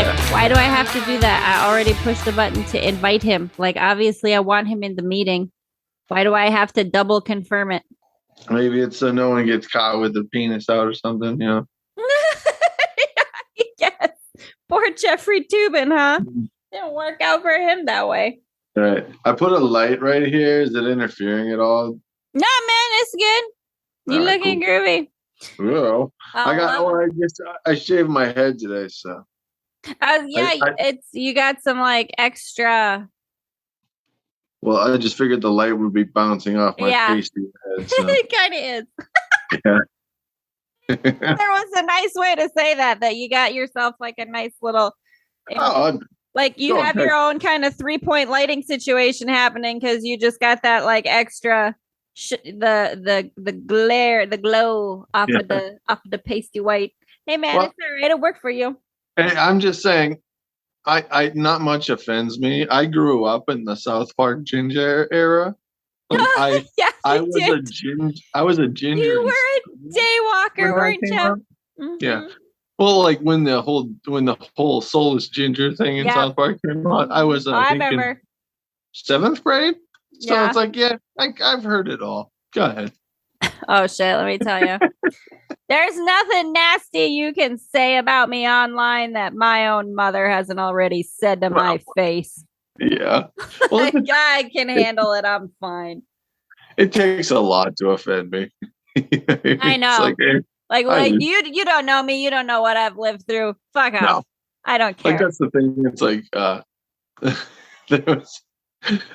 Why do I have to do that? I already pushed the button to invite him. Like, obviously, I want him in the meeting. Why do I have to double confirm it? Maybe it's so no one gets caught with the penis out or something, you know? Yes. Poor Jeffrey Tubin, huh? Didn't work out for him that way. All right. I put a light right here. Is it interfering at all? No, man, it's good. You looking cool. groovy. Well, I shaved my head today, so. It's you got some like extra. Well, I just figured the light would be bouncing off my pasty head. So. It kind of is. Yeah. There was a nice way to say that you got yourself like a nice little. Like you have your own kind of 3-point lighting situation happening because you just got that like extra. The glow off of the pasty white. Hey man, it's all right. It'll work for you. Hey, I'm just saying, I not much offends me. I grew up in the South Park ginger era. Like I was a ginger. You were a Daywalker, weren't you? Mm-hmm. Yeah. Well, like when the whole soulless ginger thing in South Park came out, I was I remember 7th grade. So it's like, I've heard it all. Go ahead. Oh, shit. Let me tell you. There's nothing nasty you can say about me online that my own mother hasn't already said to my face. Yeah. Well, I can handle it. I'm fine. It takes a lot to offend me. I know. Like you don't know me. You don't know what I've lived through. Fuck off. No. I don't care. Like, that's the thing. It's like,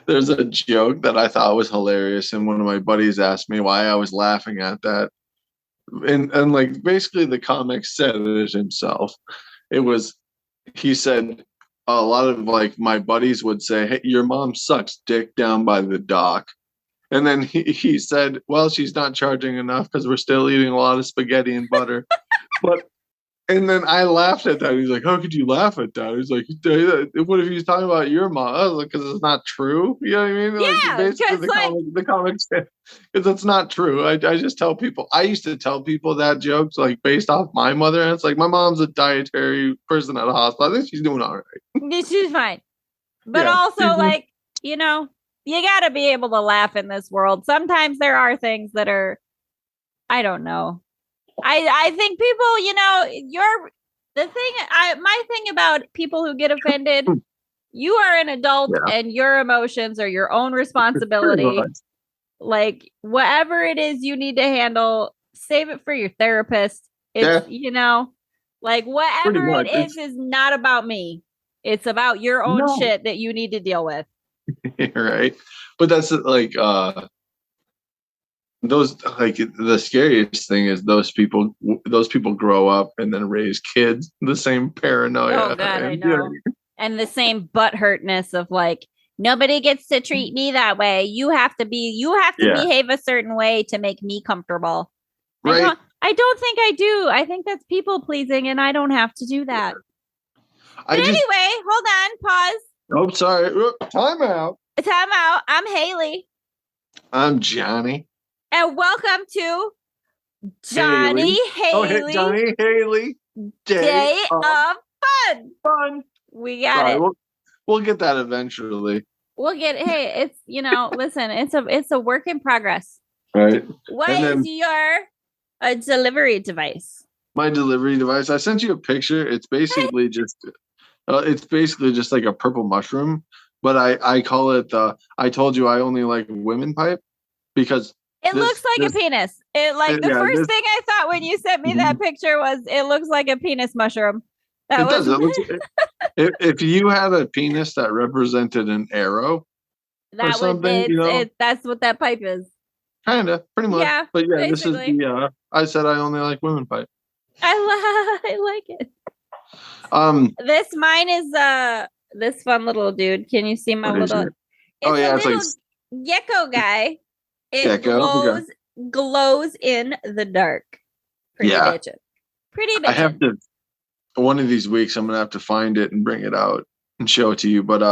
there's a joke that I thought was hilarious, and one of my buddies asked me why I was laughing at that. And like basically the comic said it himself. He said a lot of like my buddies would say, "Hey, your mom sucks dick down by the dock." And then he said, "Well, she's not charging enough because we're still eating a lot of spaghetti and butter." And then I laughed at that. He's like, "How could you laugh at that?" He's like, "What if he's talking about your mom?" I was like, "Because it's not true." You know what I mean? Yeah, basically the comics, because it's not true. I just tell people. I used to tell people that jokes like based off my mother, and it's like my mom's a dietary person at a hospital. I think she's doing all right. She's fine, but also like you got to be able to laugh in this world. Sometimes there are things that are, I don't know. I think people, my thing about people who get offended, you are an adult and your emotions are your own responsibility. Like whatever it is you need to handle, save it for your therapist. It's, like whatever it is not about me. It's about your own shit that you need to deal with. Right. But that's like, the scariest thing is those people grow up and then raise kids the same paranoia. Oh God, I know. And the same butthurtness of like nobody gets to treat me that way. You have to behave a certain way to make me comfortable. Right. I don't think I do. I think that's people pleasing, and I don't have to do that. Anyway, hold on, pause. Oh, sorry. Time out. I'm Haleigh. I'm Jonny. And welcome to Jonny Haleigh. Oh, hey, Jonny Haleigh. Day of Fun. We got it. We'll get that eventually. We'll get it. Hey, it's listen, it's a work in progress. Right. What is your delivery device? My delivery device. I sent you a picture. It's basically just like a purple mushroom, but I call it I told you I only like women pipe because it looks like a penis. The first thing I thought when you sent me that picture was it looks like a penis mushroom. If you had a penis that represented an arrow, that's what that pipe is. Kinda, pretty much. Yeah, but yeah, basically. This is I said I only like women pipe. I like it. Mine is this fun little dude. Can you see my little? It's like gecko guy. It glows in the dark. Pretty bitchin'. I have to. One of these weeks, I'm gonna have to find it and bring it out and show it to you. But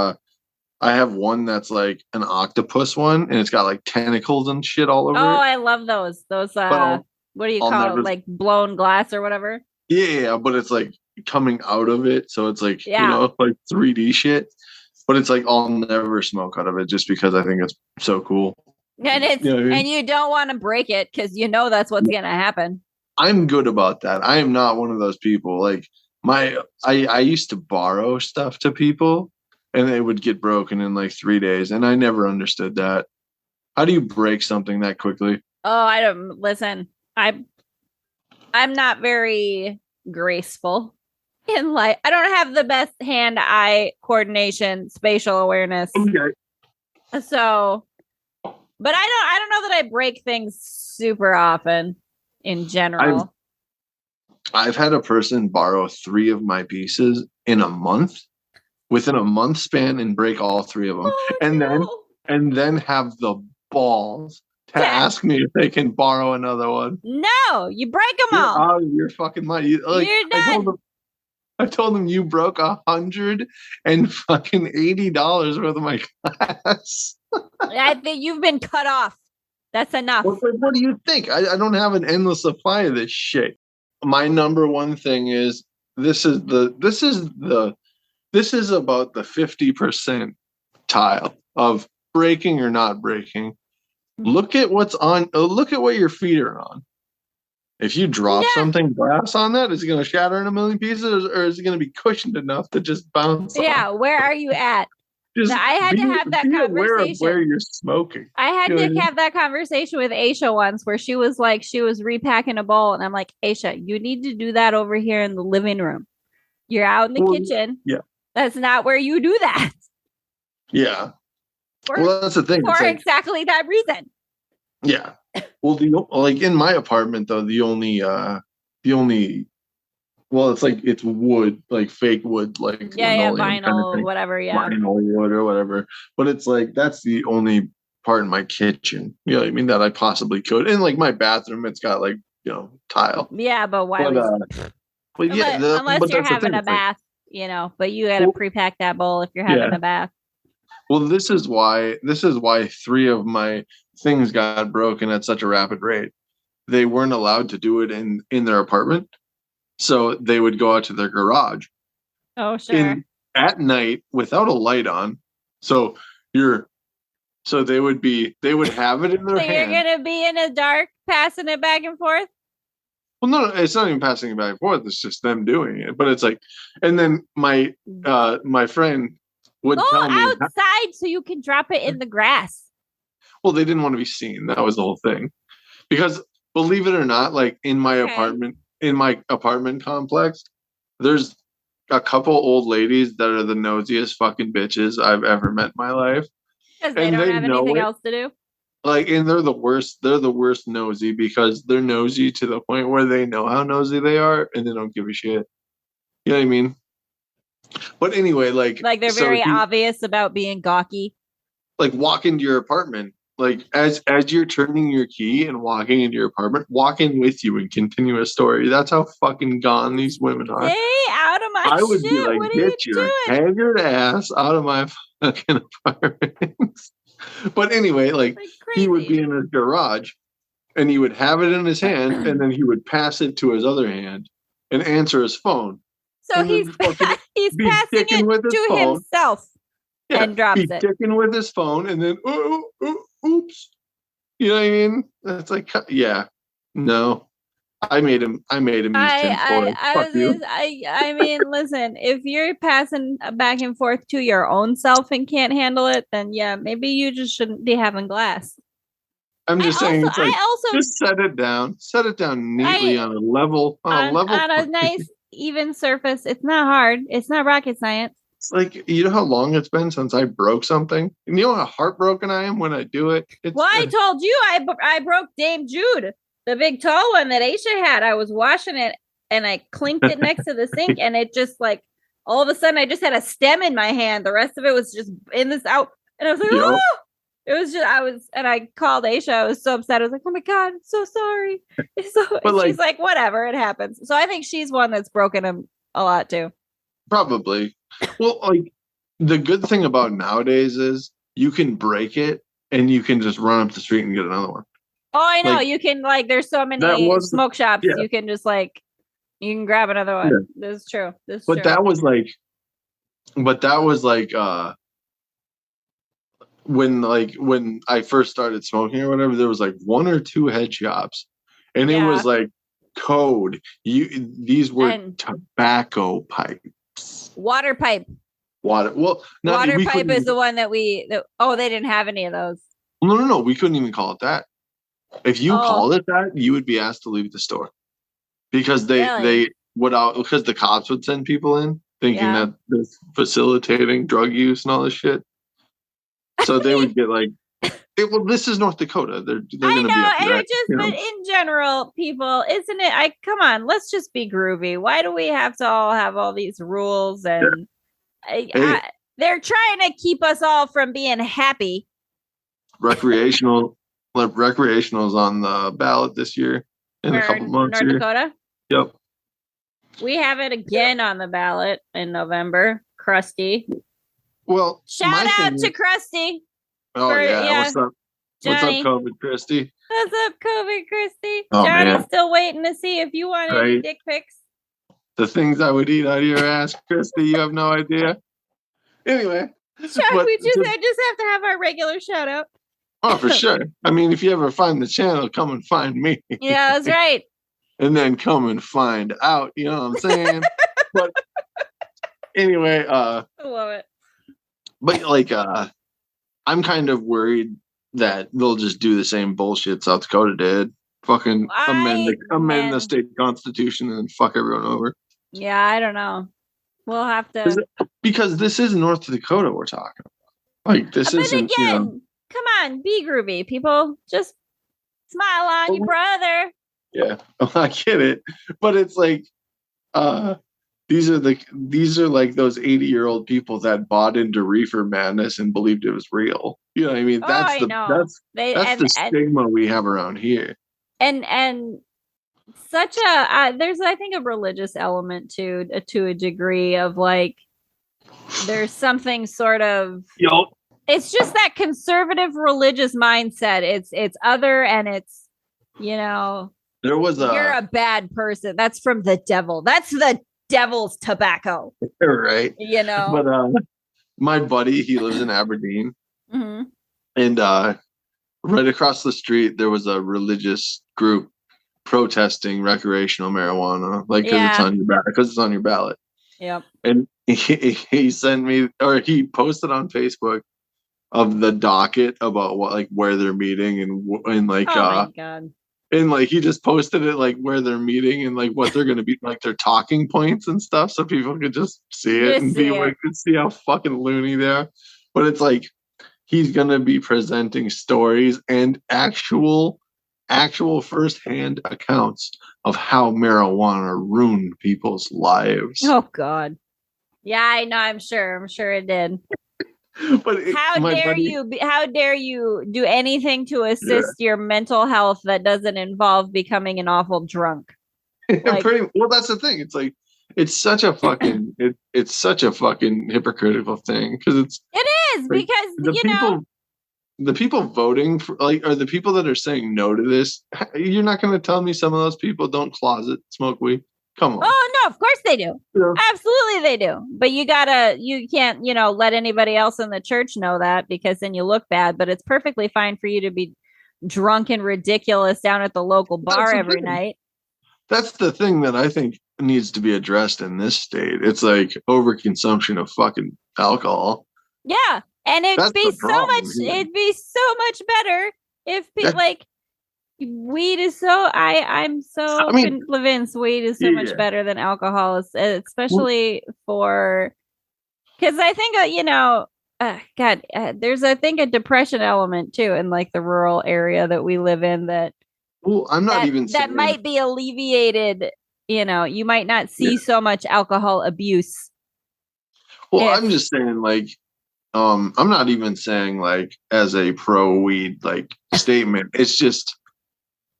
I have one that's like an octopus one, and it's got like tentacles and shit all over it. I love those. Those what do you call it? Like blown glass or whatever. Yeah, but it's like coming out of it. So it's like, like 3D shit. But it's like I'll never smoke out of it just because I think it's so cool. And and you don't want to break it because that's what's gonna happen. I'm good about that. I am not one of those people. Like I used to borrow stuff to people and it would get broken in like 3 days, and I never understood that. How do you break something that quickly? Oh, I don't listen. I'm not very graceful in life. I don't have the best hand-eye coordination, spatial awareness. Okay. So, but I don't know that I break things super often in general. I've had a person borrow 3 of my pieces in a month, within a month span, and break all 3 of them. And then have the balls to ask me if they can borrow another one. No, you break them all. Oh, you're fucking money. You're done. I told them you broke $180 worth of my glass. I think you've been cut off. That's enough. What do you think? I don't have an endless supply of this shit. My number one thing is this is about the 50% tile of breaking or not breaking. Look at what's on. Look at what your feet are on. If you drop something brass on that, is it going to shatter in a million pieces, or is it going to be cushioned enough to just bounce? Yeah, off? Where are you at? I had to have that conversation. Aware of where you're smoking. I had to have that conversation with Aisha once, where she was repacking a bowl, and I'm like, Aisha, you need to do that over here in the living room. You're out in the kitchen. Yeah, that's not where you do that. Yeah. Well, that's the thing. For exactly that reason. Yeah. Well, in my apartment though, it's wood, like fake wood, like vinyl, kind of whatever, vinyl wood or whatever. But it's like that's the only part in my kitchen, you know what I mean, that I possibly could. And like my bathroom, it's got like tile. Yeah, but why? Unless you're having a bath, But you got to pre-pack that bowl if you're having a bath. Well, this is why 3 of my things got broken at such a rapid rate. They weren't allowed to do it in their apartment, so they would go out to their garage. Oh, sure. At night without a light on. So they would have it in their hand. You're gonna be in the dark, passing it back and forth. Well, no, it's not even passing it back and forth. It's just them doing it. But it's like, and then my friend would tell me outside so you can drop it in the grass. Well, they didn't want to be seen. That was the whole thing. Because believe it or not, like in my apartment complex, there's a couple old ladies that are the nosiest fucking bitches I've ever met in my life. Because they don't have anything else to do. Like, and they're the worst. They're the worst nosy because they're nosy to the point where they know how nosy they are and they don't give a shit. You know what I mean? But anyway, like they're very obvious about being gawky. Like walk into your apartment, like as you're turning your key and walking into your apartment, walk in with you and continue a story. That's how fucking gone these women are. Stay out of my shit. I would be like, what get your haggard ass out of my fucking apartment. But anyway, like he would be in his garage and he would have it in his hand and then he would pass it to his other hand and answer his phone. So he's passing it to himself and drops it. Dicking with his phone and then, oops. You know what I mean? That's like, yeah, no. I made him use I mean, listen, if you're passing back and forth to your own self and can't handle it, then yeah, maybe you just shouldn't be having glass. I'm just saying, just set it down neatly on a level, on a nice even surface. It's not hard. It's not rocket science. It's like, you know how long it's been since I broke something? And you know how heartbroken I am when I do it? I told you I broke Dame Jude, the big tall one that Aisha had. I was washing it and I clinked it next to the sink and it just like, all of a sudden I just had a stem in my hand. The rest of it was just in this out. And I was like, oh! It was just, I called Aisha. I was so upset. I was like, oh my God, I'm so sorry. She's like, whatever, it happens. So I think she's one that's broken him a lot too. Probably. Well, like the good thing about nowadays is you can break it and you can just run up the street and get another one. Oh, I know. You can there's so many smoke shops. Yeah. You can just You can grab another one. Yeah. This is true. But that was like when I first started smoking or whatever, there was like 1 or 2 head shops, and it was like code. These were tobacco pipes. Water pipe. Water. Well, water pipe is the one that they didn't have any of those. No. We couldn't even call it that. If you called it that, you would be asked to leave the store because they would because the cops would send people in thinking that they're facilitating drug use and all this shit. So they would get like, well, this is North Dakota. They're going to be up there. But in general, people, isn't it? Come on, let's just be groovy. Why do we have to all have all these rules? And they're trying to keep us all from being happy. Recreational is on the ballot this year in a couple months. North Dakota? Yep. We have it again on the ballot in November. Krusty. Well, shout out to Krusty. Oh, yeah. What's up? Johnny. What's up, COVID Christy? What's up, COVID Christy? Oh, Johnny's still waiting to see if you want any dick pics. The things I would eat out of your ass, Christy, you have no idea. Anyway. I just have to have our regular shout out. Oh, for sure. I mean, if you ever find the channel, come and find me. Yeah, that's right. And then come and find out. You know what I'm saying? But anyway, I love it. But like, I'm kind of worried that they'll just do the same bullshit South Dakota did. Fucking amend the state constitution and then fuck everyone over. Yeah, I don't know. We'll have to, because this is North Dakota we're talking about. Like, this isn't. Again, come on, be groovy, people. Just smile on your brother. Yeah, I get it, but it's like, these are like those 80-year-old people that bought into reefer madness and believed it was real. You know what I mean? That's the stigma we have around here. And such there's, I think, a religious element to a degree of like, there's something sort of, it's just that conservative religious mindset. It's other, and it's, there was you're a bad person. That's from the devil. That's the devil's tobacco. Right. But my buddy, he lives in Aberdeen. Mm-hmm. And right across the street, there was a religious group protesting recreational marijuana, like because it's on your ballot. Yep. And he sent me, or he posted on Facebook of the docket about where they're meeting and like, oh my God. And like, he just posted it like where they're meeting and like what they're going to be, like their talking points and stuff, so people could just see it and see how fucking loony they are. But it's like, he's going to be presenting stories and actual firsthand accounts of how marijuana ruined people's lives. Oh God. Yeah, I know. I'm sure it did. But how dare you do anything to assist your mental health that doesn't involve becoming an awful drunk? Well, that's the thing. It's like, it's such a fucking it's such a fucking hypocritical thing, because it is like, because the people voting for, like, are the people that are saying no to this. You're not going to tell me some of those people don't closet smoke weed? Come on. Oh no, of course they do. Yeah. Absolutely they do. But you can't, let anybody else in the church know that, because then you look bad. But it's perfectly fine for you to be drunk and ridiculous down at the local bar every night. That's the thing that I think needs to be addressed in this state. It's like overconsumption of fucking alcohol. Yeah. And it'd be so much better if weed is so, I'm so convinced weed is so much better than alcohol, especially for, because I think, there's, I think, a depression element too in like the rural area that we live in that might be alleviated. You might not see so much alcohol abuse. Well, I'm just saying, like, I'm not even saying like as a pro weed like statement. It's just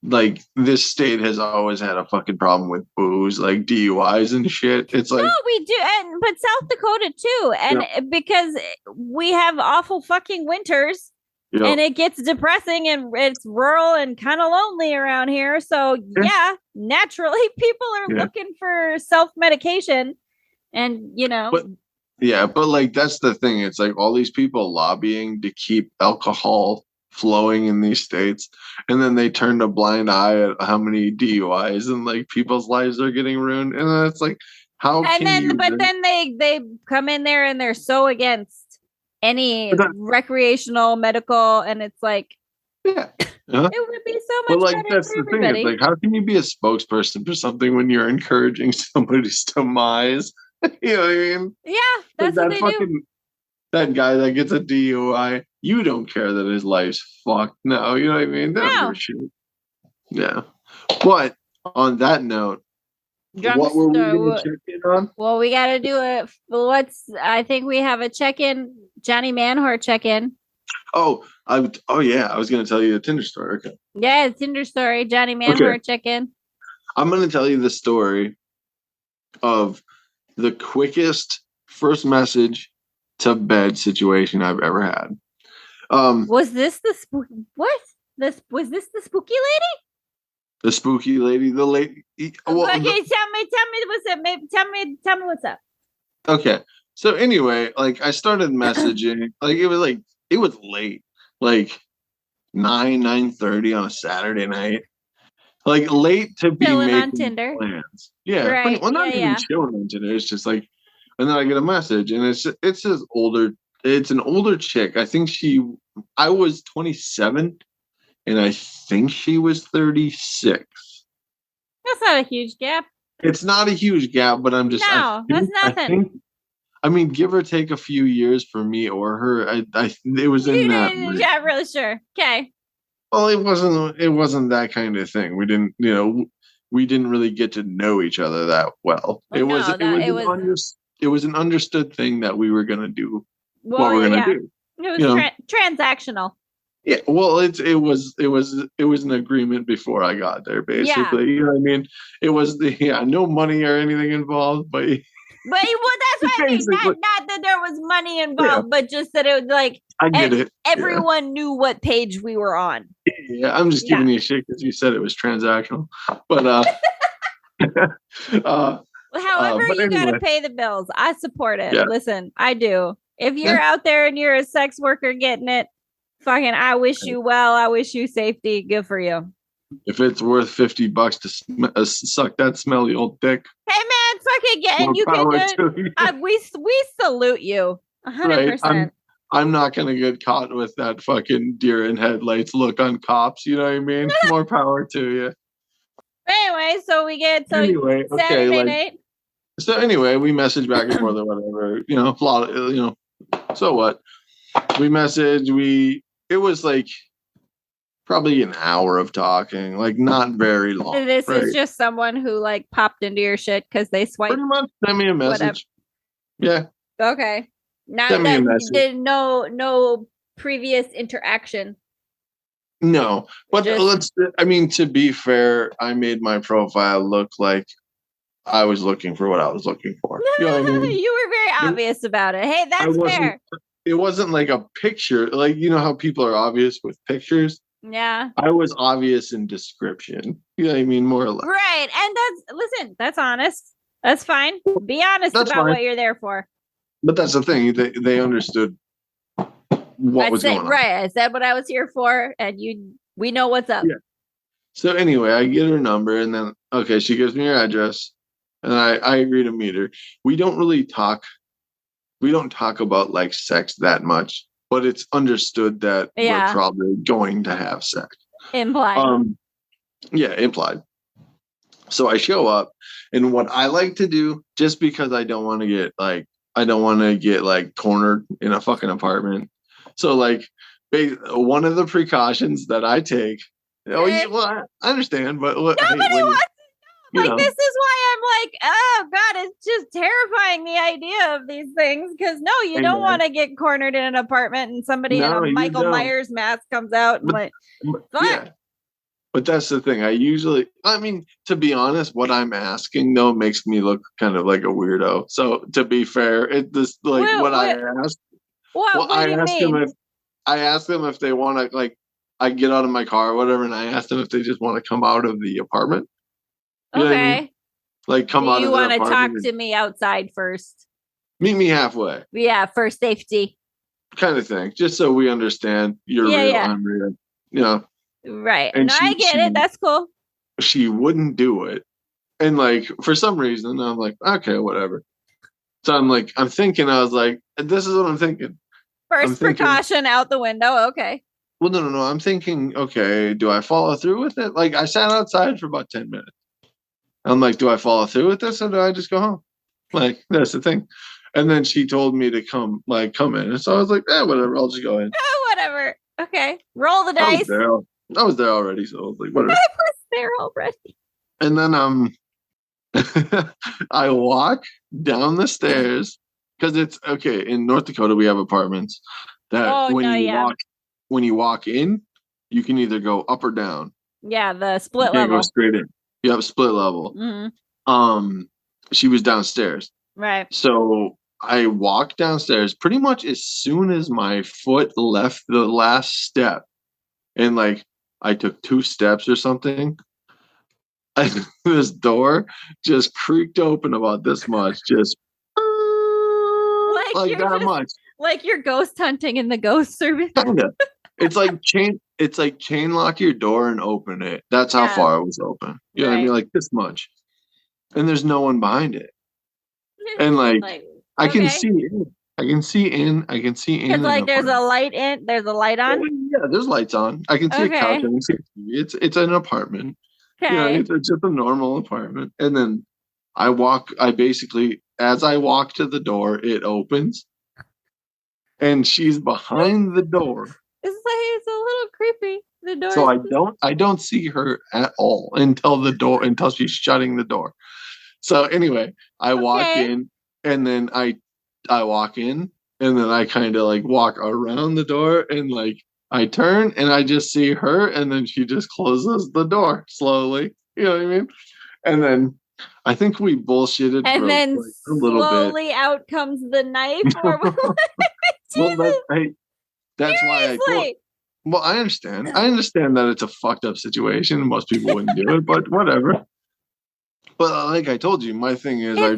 like, this state has always had a fucking problem with booze, like DUIs and shit. It's like, no, we do, but South Dakota too, and because we have awful fucking winters, And it gets depressing and it's rural and kind of lonely around here. So yeah, naturally people are looking for self-medication and, but like, that's the thing. It's like all these people lobbying to keep alcohol flowing in these states, and then they turn a blind eye at how many DUIs and like people's lives are getting ruined. And then it's like, then they come in there and they're so against any recreational medical, and it's like, it would be so much like, better that's for the everybody. thing. It's like, how can you be a spokesperson for something when you're encouraging somebody's demise? You know what I mean? Yeah, that's like what they do. That guy that gets a DUI, you don't care that his life's fucked. No, you know what I mean? They don't give a shit. Yeah. But on that note, what were we going to check in on? Well, we got to do it. I think we have a check-in, Jonny Manhor check-in. Yeah. I was going to tell you a Tinder story. Okay. Yeah, Tinder story, Jonny Manhor check-in. I'm going to tell you the story of the quickest first message to bed situation I've ever had. Was this the was this the spooky lady? The spooky lady, the lady. Well, okay, tell me what's up. Maybe tell me what's up. Okay, so anyway, like I started messaging, like it was late, like 9:30 on a Saturday night, like late to be chilling making on Tinder plans. Yeah, right. Not even chilling on Tinder. It's just like, and then I get a message, and it's an older chick. I think I was 27. And I think she was 36. That's not a huge gap. It's not a huge gap, but I'm just... No, that's nothing. I mean, give or take a few years for me or her. It was in that... Yeah, really sure. Okay. Well, it wasn't that kind of thing. We didn't, we didn't really get to know each other that well. It was an understood thing that we were going to do what we're going to do. It was transactional. Yeah, well, it was an agreement before I got there, basically. Yeah. You know what I mean? It was no money or anything involved, but that's what I mean. Not that there was money involved, but just that it was like I get it. Everyone knew what page we were on. Yeah, I'm just giving you shit because you said it was transactional. But however, you gotta pay the bills. I support it. Yeah. Listen, I do. If you're out there and you're a sex worker getting it, fucking, I wish you well. I wish you safety. Good for you. If it's worth $50 to suck that smelly old dick. Hey man, fucking get you can do it. We salute you 100%. Right? I'm not gonna get caught with that fucking deer in headlights look on cops. You know what I mean? More power to you. Anyway, so we get Saturday night. So anyway, we message back and forth or whatever. A lot of, so what? We message. It was like probably an hour of talking, like not very long. And this is just someone who like popped into your shit because they swiped. Pretty much send me a message. Whatever. Yeah. Okay. Now that did no previous interaction. No, but to be fair, I made my profile look like I was looking for what I was looking for. You know what I mean? You were very obvious about it. Hey, that's fair. It wasn't like a picture, like how people are obvious with pictures. Yeah. I was obvious in description. You know what I mean? More or less. Right. And that's honest. That's fine. Be honest about what you're there for. But that's the thing. They understood what was going on. Right. I said what I was here for, and we know what's up. Yeah. So anyway, I get her number, and then she gives me her address, and I agree to meet her. We don't really talk. We don't talk about like sex that much, but it's understood that we're probably going to have sex. Implied. Implied. So I show up, and what I like to do, just because I don't want to get cornered in a fucking apartment. So like, one of the precautions that I take. I understand, but nobody wants to know. This is why I'm like, oh god, it's just terrifying, the idea of these things, because you don't want to get cornered in an apartment and somebody in a Michael Myers mask comes out and fuck. But that's the thing. To be honest, what I'm asking though makes me look kind of like a weirdo. So to be fair, I asked. What do you mean? I asked them if they want to, like, I get out of my car or whatever, and I asked them if they just want to come out of the apartment. You know what I mean? Like, come out of the apartment. Do you want to talk to me outside first? Meet me halfway. Yeah, for safety. Kind of thing. Just so we understand you're real, I'm real. You know? Right. And I get it. That's cool. She wouldn't do it. And, like, for some reason, I'm like, okay, whatever. So I'm like, I was like, this is what I'm thinking. First precaution out the window. Okay. Well, no. I'm thinking, okay, do I follow through with it? Like, I sat outside for about 10 minutes. I'm like, do I follow through with this or do I just go home? Like, that's the thing. And then she told me to come in. And so I was like, whatever, I'll just go in. Oh, whatever. Okay. Roll the dice. I was there already, so I was like, whatever. I was there already. And then I walk down the stairs because it's okay. In North Dakota, we have apartments that when you walk in, you can either go up or down. Yeah, the split level. Go straight in. You have split level. Mm-hmm. She was downstairs. Right. So I walked downstairs pretty much as soon as my foot left the last step. And like I took 2 steps or something. This door just creaked open about this much. Just like that much. Like you're ghost hunting in the ghost service. Kinda. It's like chain lock your door and open it. That's how far it was open. You know what I mean? Like this much. And there's no one behind it. And like I can see in. I can see in. It's like there's a light in. There's a light on. Yeah, there's lights on. I can see a couch. I can see it's an apartment. Okay. You know, it's just a normal apartment. And then as I walk to the door, it opens. And she's behind the door. It's a little creepy. The door. So I don't see her at all until she's shutting the door. So anyway, I walk in and then I walk in and then I kind of like walk around the door and like I turn and I just see her and then she just closes the door slowly. You know what I mean? And then I think we bullshitted and then like a little slowly bit. Out comes the knife. That's why I understand. I understand that it's a fucked up situation. Most people wouldn't do it, but whatever. But like I told you, my thing is I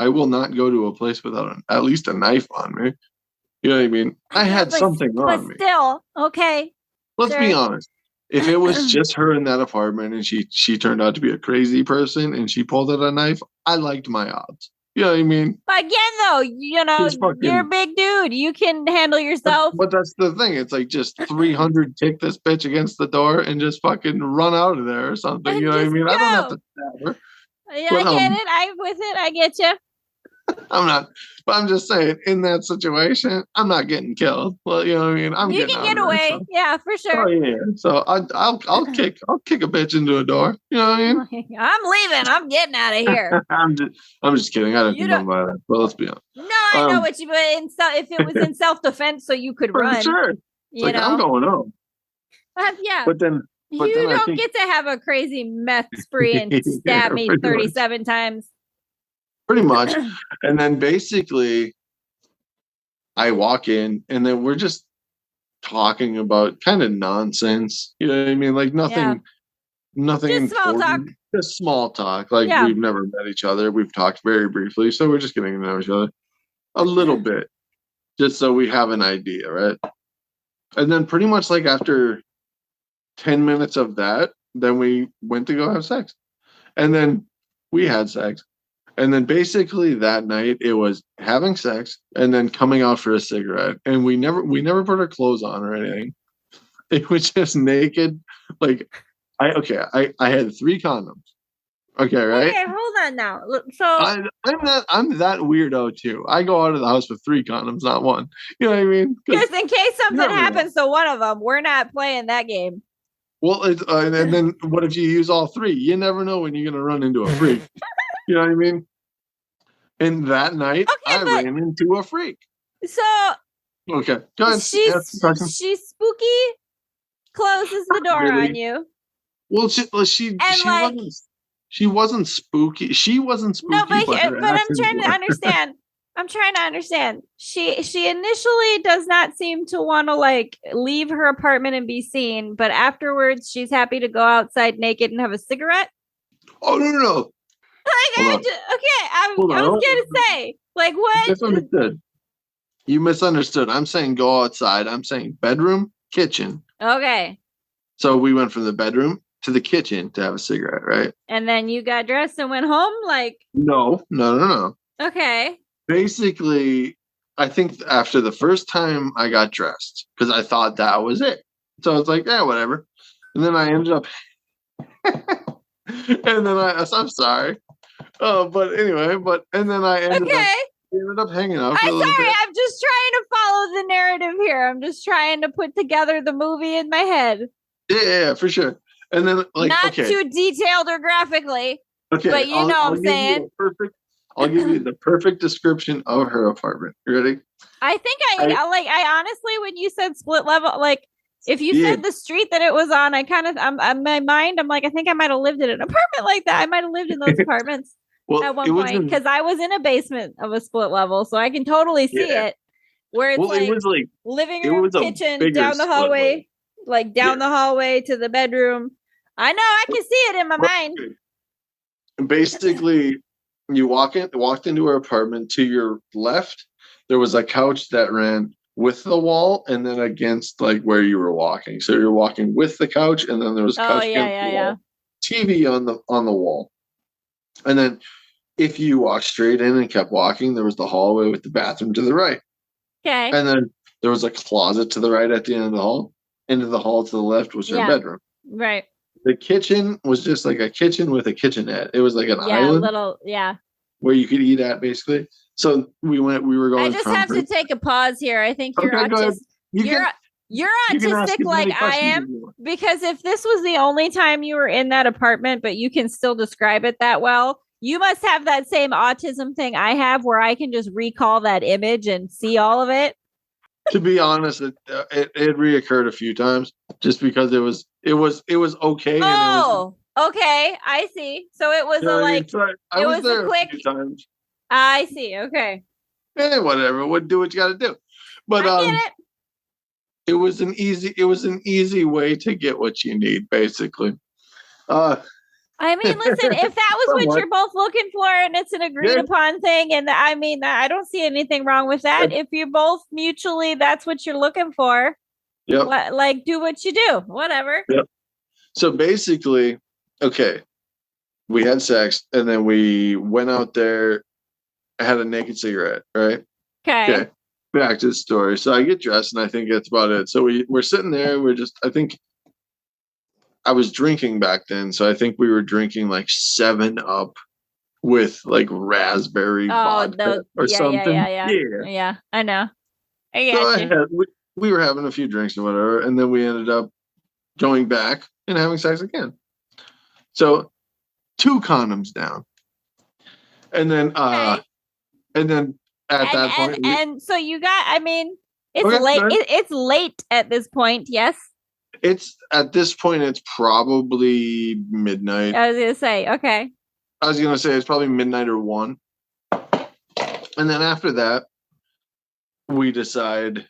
will not go to a place without at least a knife on me. You know what I mean? I had something on me. But still, okay. Let's be honest. If it was just her in that apartment and she turned out to be a crazy person and she pulled out a knife, I liked my odds. You know what I mean? Again, though, you're a big dude. You can handle yourself. But that's the thing. It's like just 300 kick this bitch against the door and just fucking run out of there or something. You know what I mean? Go. I don't have to stab her. Yeah, I get it. I'm with it. I get you. I'm not. But I'm just saying, in that situation, I'm not getting killed. Well, you know what I mean? You can get away. So. Yeah, for sure. Oh yeah. So I'll kick a bitch into a door. You know what I mean? I'm leaving. I'm getting out of here. I'm just kidding. I don't know about that. But let's be honest. No, I know what you mean. If it was in self-defense, so you could run. Sure. I'm going home. Yeah. But then you don't get to have a crazy meth spree and stab me 37 times. Pretty much. And then basically I walk in and then we're just talking about kind of nonsense. You know what I mean? Like nothing just small talk. Just small talk. Like we've never met each other. We've talked very briefly. So we're just getting to know each other a little bit. Just so we have an idea, right? And then pretty much like after 10 minutes of that, then we went to go have sex. And then we had sex. And then basically that night it was having sex and then coming out for a cigarette. And we never put our clothes on or anything. It was just naked. Like I had 3 condoms. Okay, right? Okay, hold on now. So I'm that weirdo too. I go out of the house with 3 condoms, not 1. You know what I mean? Because in case something happens to one of them, we're not playing that game. Well, and then what if you use all 3? You never know when you're gonna run into a freak. You know what I mean? And that night, I ran into a freak. So, okay, go ahead. She's spooky, closes the door on you. Well, she wasn't spooky. She wasn't spooky. No, but I'm trying to understand. I'm trying to understand. She initially does not seem to want to like leave her apartment and be seen, but afterwards she's happy to go outside naked and have a cigarette. Oh no. Like I was gonna say, like, what? Misunderstood. You misunderstood. I'm saying go outside. I'm saying bedroom, kitchen. Okay. So we went from the bedroom to the kitchen to have a cigarette, right? And then you got dressed and went home? Like, no. Okay. Basically, I think after the first time I got dressed, because I thought that was it. So I was like, yeah, whatever. And then I ended up I'm sorry. Oh, but anyway, and then I ended up hanging out for a little bit. I'm just trying to follow the narrative here. I'm just trying to put together the movie in my head. Yeah, for sure. And then, like, not too detailed or graphically. Okay, but you know what I'm saying. I'll give you the perfect description of her apartment. You ready? I think I honestly, when you said split level, like if you said the street that it was on, I kind of, in my mind, I'm like, I think I might have lived in an apartment like that. I might have lived in those apartments at one point because I was in a basement of a split level, so I can totally see it. Where it's it was like living room, kitchen, down the hallway, like down the hallway to the bedroom. I know, I can see it in my mind. Basically, you walked into her apartment. To your left, there was a couch that ran with the wall and then against like where you were walking. So you're walking with the couch, and then there was couch TV on the wall. And then if you walked straight in and kept walking, there was the hallway with the bathroom to the right. Okay. And then there was a closet to the right at the end of the hall. Into the hall to the left was her bedroom. Right. The kitchen was just like a kitchen with a kitchenette. It was like an island. Where you could eat at, basically. So we were going. I just have to take a pause here. I think you're autistic. You're autistic like I am. Because if this was the only time you were in that apartment, but you can still describe it that well, you must have that same autism thing I have where I can just recall that image and see all of it. To be honest, it reoccurred a few times just because it was okay. Oh, okay. I see. So it was a quick. I see. Okay. Whatever. Do what you got to do. But it was an easy way to get what you need, basically. I mean, listen, if that was what you're both looking for and it's an agreed upon thing, and I mean, I don't see anything wrong with that. If you're both mutually, that's what you're looking for. Yep. Like, do what you do. Whatever. Yep. So basically, okay, we had sex and then we went out there, had a naked cigarette, right? Okay. Back to the story. So I get dressed and I think that's about it. So we're sitting there. I think I was drinking back then. So I think we were drinking like 7-Up with like raspberry vodka or something. Yeah, I know. I got you. We were having a few drinks and whatever. And then we ended up going back and having sex again. So 2 condoms down. And then at that point. And so you got, I mean, it's late. It's late at this point. Yes. At this point, it's probably midnight. I was going to say, okay. I was going to say it's probably midnight or 1. And then after that, we decide,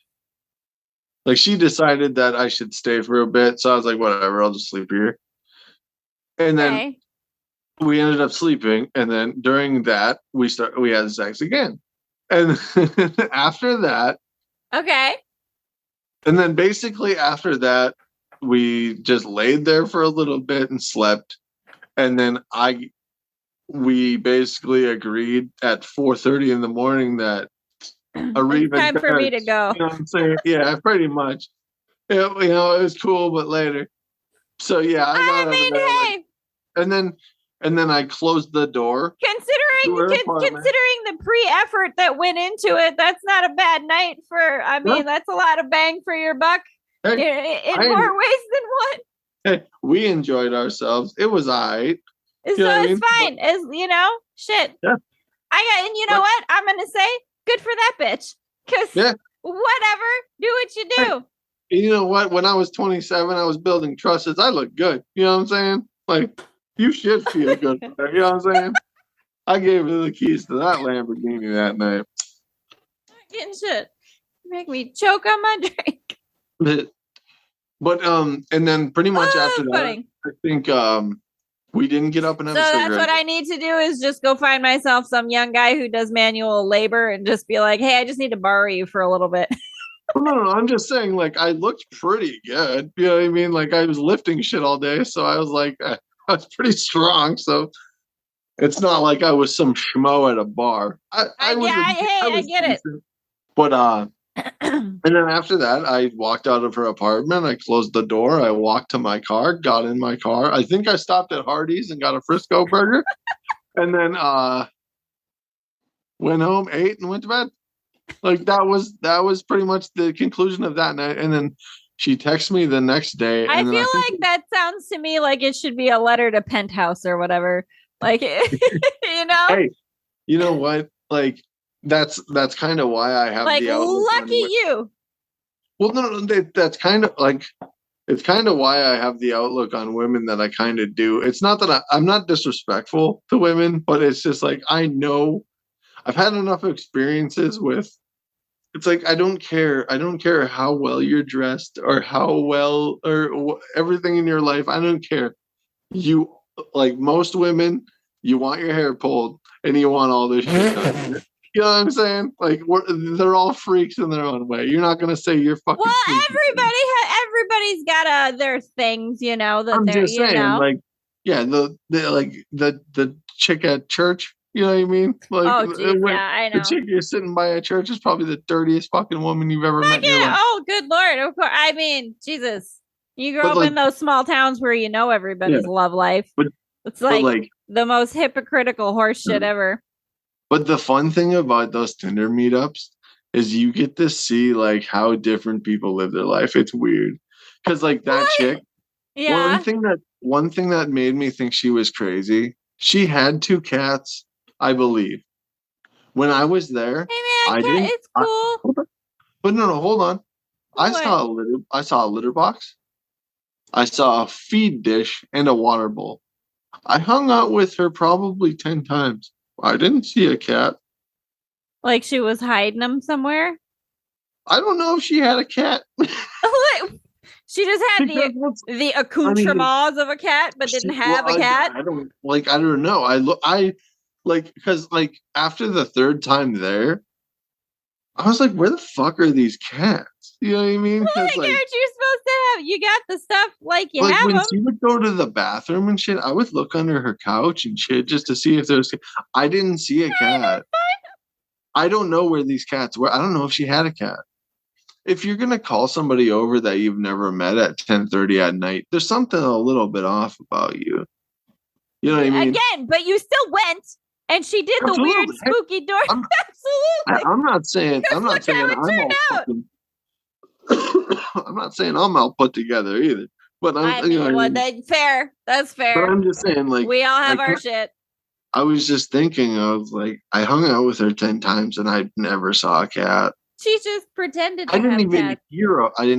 like, she decided that I should stay for a bit. So I was like, whatever, I'll just sleep here. And then we ended up sleeping. And then during that, we had sex again. And after that. Okay. And then basically after that, we just laid there for a little bit and slept. And then we basically agreed at 4:30 in the morning that it's time for me to go. You know what I'm saying? Yeah, pretty much. It was cool, but later. So yeah, I mean, hey. And then I closed the door. Considering the pre-effort that went into it, that's not a bad night for. I mean, that's a lot of bang for your buck. Hey, in more ways than one. Hey, we enjoyed ourselves. It was alright. So it's fine. As you know, shit. Yeah. And you know what? I'm gonna say good for that bitch. Cause whatever, do what you do. Hey, you know what? When I was 27, I was building trusses. I look good. You know what I'm saying? Like, you should feel good. You know what I'm saying? I gave her the keys to that Lamborghini that night. Fucking shit. Make me choke on my drink. But and then pretty much after that, Pudding. I think we didn't get up and have a cigarette. So that's what I need to do is just go find myself some young guy who does manual labor and just be like, hey, I just need to borrow you for a little bit. No, I'm just saying, like, I looked pretty good. You know what I mean? Like, I was lifting shit all day, so I was like, I was pretty strong. So it's not like I was some schmo at a bar. I get decent. It. But and then after that, I walked out of her apartment. I closed the door. I walked to my car, got in my car. I think I stopped at Hardee's and got a Frisco burger, and then went home, ate, and went to bed. Like that was pretty much the conclusion of that night. And then she texted me the next day. I feel like that sounds to me like it should be a letter to Penthouse or whatever. Like, you know? Hey, you know what? Like that's kind of why I have like the outlook lucky you. Well, no, that's kind of like it's kind of why I have the outlook on women that I kind of do. It's not that I'm not disrespectful to women, but it's just like I know I've had enough experiences with. It's like I don't care how well you're dressed or how well or everything in your life. I don't care. You like most women, you want your hair pulled and you want all this shit done. You know what I'm saying? Like they're all freaks in their own way. You're not gonna say you're fucking. Well, everybody's got their things, you know. That I'm just saying, know? like, yeah, the chick at church. You know what I mean? Like, yeah, I know. The chick you're sitting by at church is probably the dirtiest fucking woman you've ever met in your life. Oh, good Lord. Of course. I mean, Jesus. You grow up in those small towns where you know everybody's love life. But it's like the most hypocritical horse shit ever. But the fun thing about those Tinder meetups is you get to see like how different people live their life. It's weird. Because like that chick, one thing that made me think she was crazy, she had 2 cats. I believe. When I was there, hey man, it's cool. But no, hold on. What? I saw a litter box. I saw a feed dish and a water bowl. I hung out with her probably 10 times. I didn't see a cat. Like she was hiding them somewhere? I don't know if she had a cat. She just had the accoutrements of a cat, but didn't have a cat. I don't know. Because after the 3rd time there, I was like, where the fuck are these cats? You know what I mean? Well, like, aren't you supposed to have? You got the stuff like you have when them. She would go to the bathroom and shit, I would look under her couch and shit just to see if there's. I didn't see a cat. I don't know where these cats were. I don't know if she had a cat. If you're gonna call somebody over that you've never met at 10:30 at night, there's something a little bit off about you. You know what I mean? Again, but you still went. And she did the weird, spooky door. Absolutely. I'm not saying I'm not saying I'm all put together either. But fair. That's fair. But I'm just saying, like, we all have our shit. I was just thinking of like I hung out with her 10 times and I never saw a cat. She just pretended. I didn't even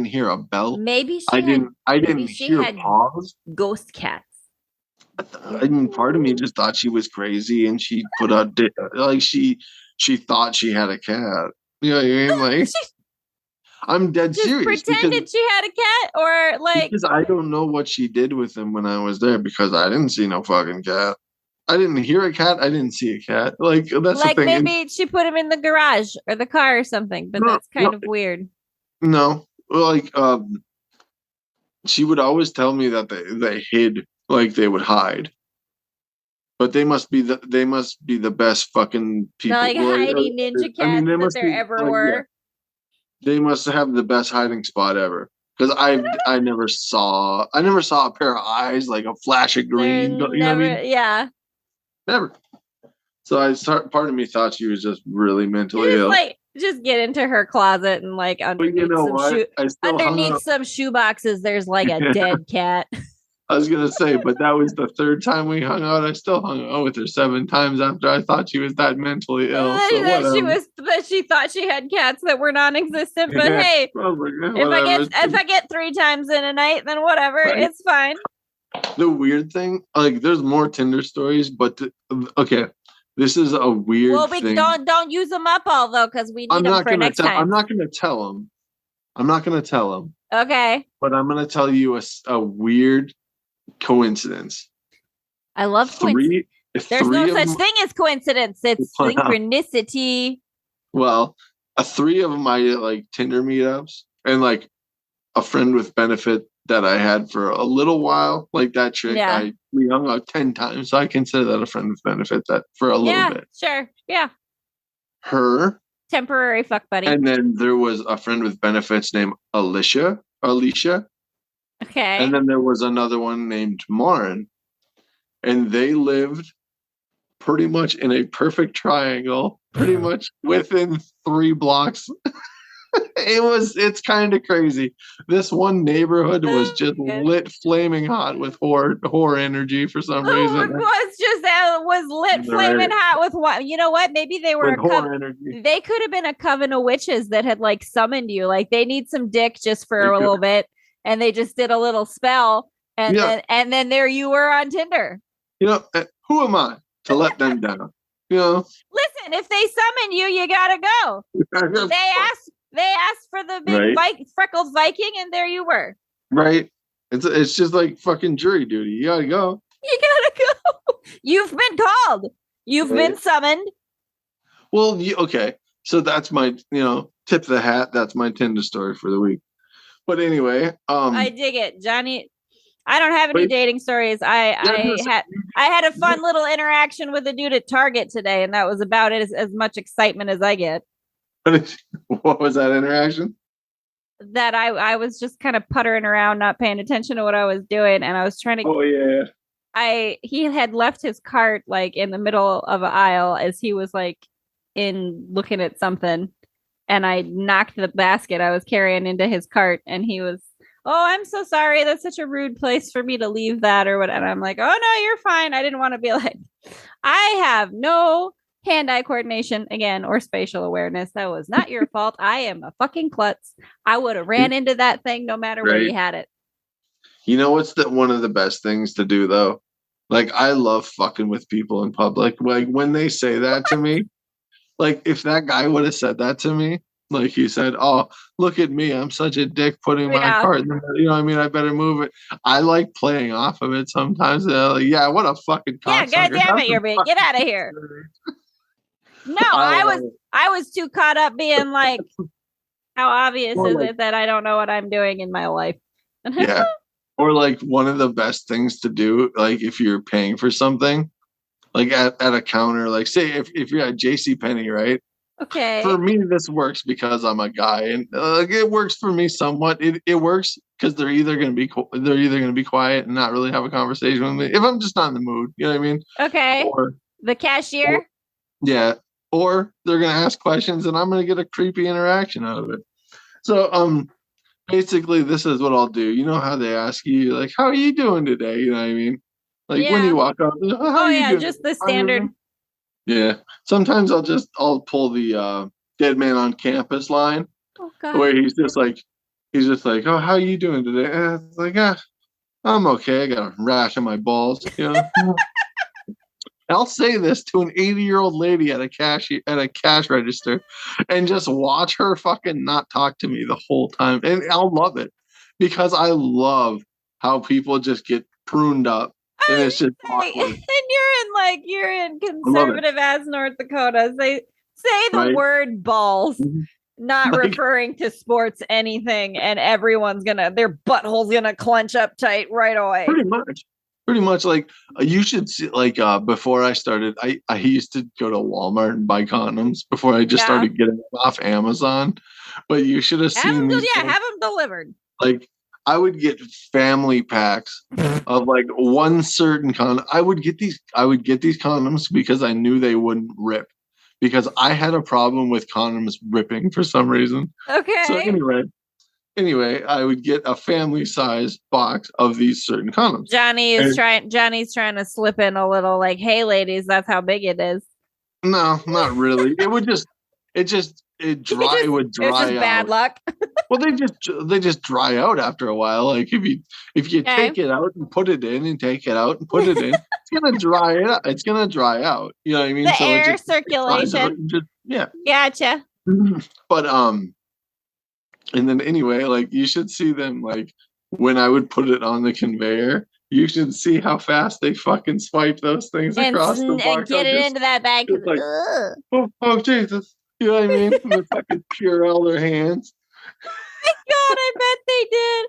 hear a bell. Maybe I didn't hear paws. Ghost cats. I mean, part of me just thought she was crazy, and she put out like she thought she had a cat. You know what I mean? Like, I'm dead serious. Pretended she had a cat, or like because I don't know what she did with him when I was there because I didn't see no fucking cat. I didn't hear a cat. I didn't see a cat. Like that's like the thing. Maybe she put him in the garage or the car or something. But that's kind of weird. No, like she would always tell me that they hid. Like they would hide, but they must be the best fucking people. Like hiding ninja cats that there ever were. Yeah. They must have the best hiding spot ever. Because I never saw a pair of eyes like a flash of green. You know what I mean? Yeah. Never. So part of me thought she was just really mentally ill. Like just get into her closet and like underneath some shoe boxes. There's like a dead cat. I was gonna say, but that was the 3rd time we hung out. I still hung out with her 7 times after I thought she was that mentally ill. She thought she had cats that were non-existent. But hey, if I get 3 times in a night, then whatever, it's fine. The weird thing, like, there's more Tinder stories, but This is a weird thing. Don't use them up all though, because we need them for next time. I'm not going to tell him. Okay. But I'm going to tell you a weird coincidence. I love coincidence. There's no such thing as coincidence. It's synchronicity. Well, 3 of my like Tinder meetups and like a friend with benefit that I had for a little while, like that chick, we hung out 10 times. So I consider that a friend with benefit that for a little bit. Sure. Yeah. Her. Temporary fuck buddy. And then there was a friend with benefits named Alicia. Okay. And then there was another one named Marin. And they lived pretty much in a perfect triangle, pretty much within 3 blocks. It's kind of crazy. This one neighborhood was just lit flaming hot with horror energy for some reason. Was lit flaming hot with what? You know what? Maybe they were they could have been a coven of witches that had like summoned you. Like they need some dick just for a little bit, and they just did a little spell, and then there you were on Tinder. You know, who am I to let them down? You know. Listen, if they summon you, you gotta go. They asked for the big freckled Viking, and there you were. Right. It's just like fucking jury duty. You gotta go. You've been called. You've been summoned. Well, okay. So that's my, tip of the hat. That's my Tinder story for the week. But anyway, I dig it, Johnny. I don't have any dating stories. I had a fun little interaction with a dude at Target today, and that was about it. As much excitement as I get. What was that interaction? That I was just kind of puttering around, not paying attention to what I was doing, and I was trying to. Oh yeah. He had left his cart like in the middle of an aisle as he was like looking at something, and I knocked the basket I was carrying into his cart, and he was, "Oh, I'm so sorry. That's such a rude place for me to leave that," or what. And I'm like, "Oh no, you're fine." I didn't want to be like, I have no hand-eye coordination again or spatial awareness. That was not your fault. I am a fucking klutz. I would have ran into that thing no matter where you had it. You know what's one of the best things to do though? Like I love fucking with people in public. Like when they say that to me, like if that guy would have said that to me, like he said, "Oh, look at me, I'm such a dick putting my cart in the middle. You know what I mean? I better move it." I like playing off of it sometimes. Like, yeah, what a fucking cocksucker. Yeah, goddamn it, you're being get out of here. No, I was too caught up being like, how obvious is it that I don't know what I'm doing in my life? Yeah. Or like one of the best things to do, like if you're paying for something, like at a counter, like say if you're at JCPenney, right? Okay. For me, this works because I'm a guy, and it works for me somewhat. It works because they're either going to be quiet and not really have a conversation with me if I'm just not in the mood. You know what I mean? Okay. Or the cashier. Or they're going to ask questions, and I'm going to get a creepy interaction out of it. So basically, this is what I'll do. You know how they ask you, like, "How are you doing today?" You know what I mean? Like when you walk up, "How are you doing?" Just the standard. Yeah. Sometimes I'll pull the dead man on campus line, where he's just like, "Oh, how are you doing today?" And it's like, I'm okay. I got a rash on my balls. You know. I'll say this to an 80-year-old lady at a cash register and just watch her fucking not talk to me the whole time. And I'll love it because I love how people just get pruned up. And it's just awkward. And you're in conservative ass North Dakota. They say the word balls, not referring to sports anything, and their butthole's gonna clench up tight right away. Pretty much, like you should see. Like before I started, I used to go to Walmart and buy condoms before I just started getting them off Amazon. But you should have seen these. Have them delivered. Like I would get family packs of like one certain condom. I would get these condoms because I knew they wouldn't rip. Because I had a problem with condoms ripping for some reason. Okay. So anyway, I would get a family size box of these certain condoms. Johnny's trying to slip in a little like, "Hey ladies, that's how big it is." No, not really. It it would dry out. Bad luck. Well, they just dry out after a while. Like if you take it out and put it in, and take it out and put it in, it's gonna dry it out. It's gonna dry out. You know what I mean? The air circulation. Yeah. Gotcha. But and then anyway, like you should see them like when I would put it on the conveyor. You should see how fast they fucking swipe those things across the bar. And get it into that bag. Like, oh Jesus. You know what I mean? With fucking Purell their hands. My God, I bet they did.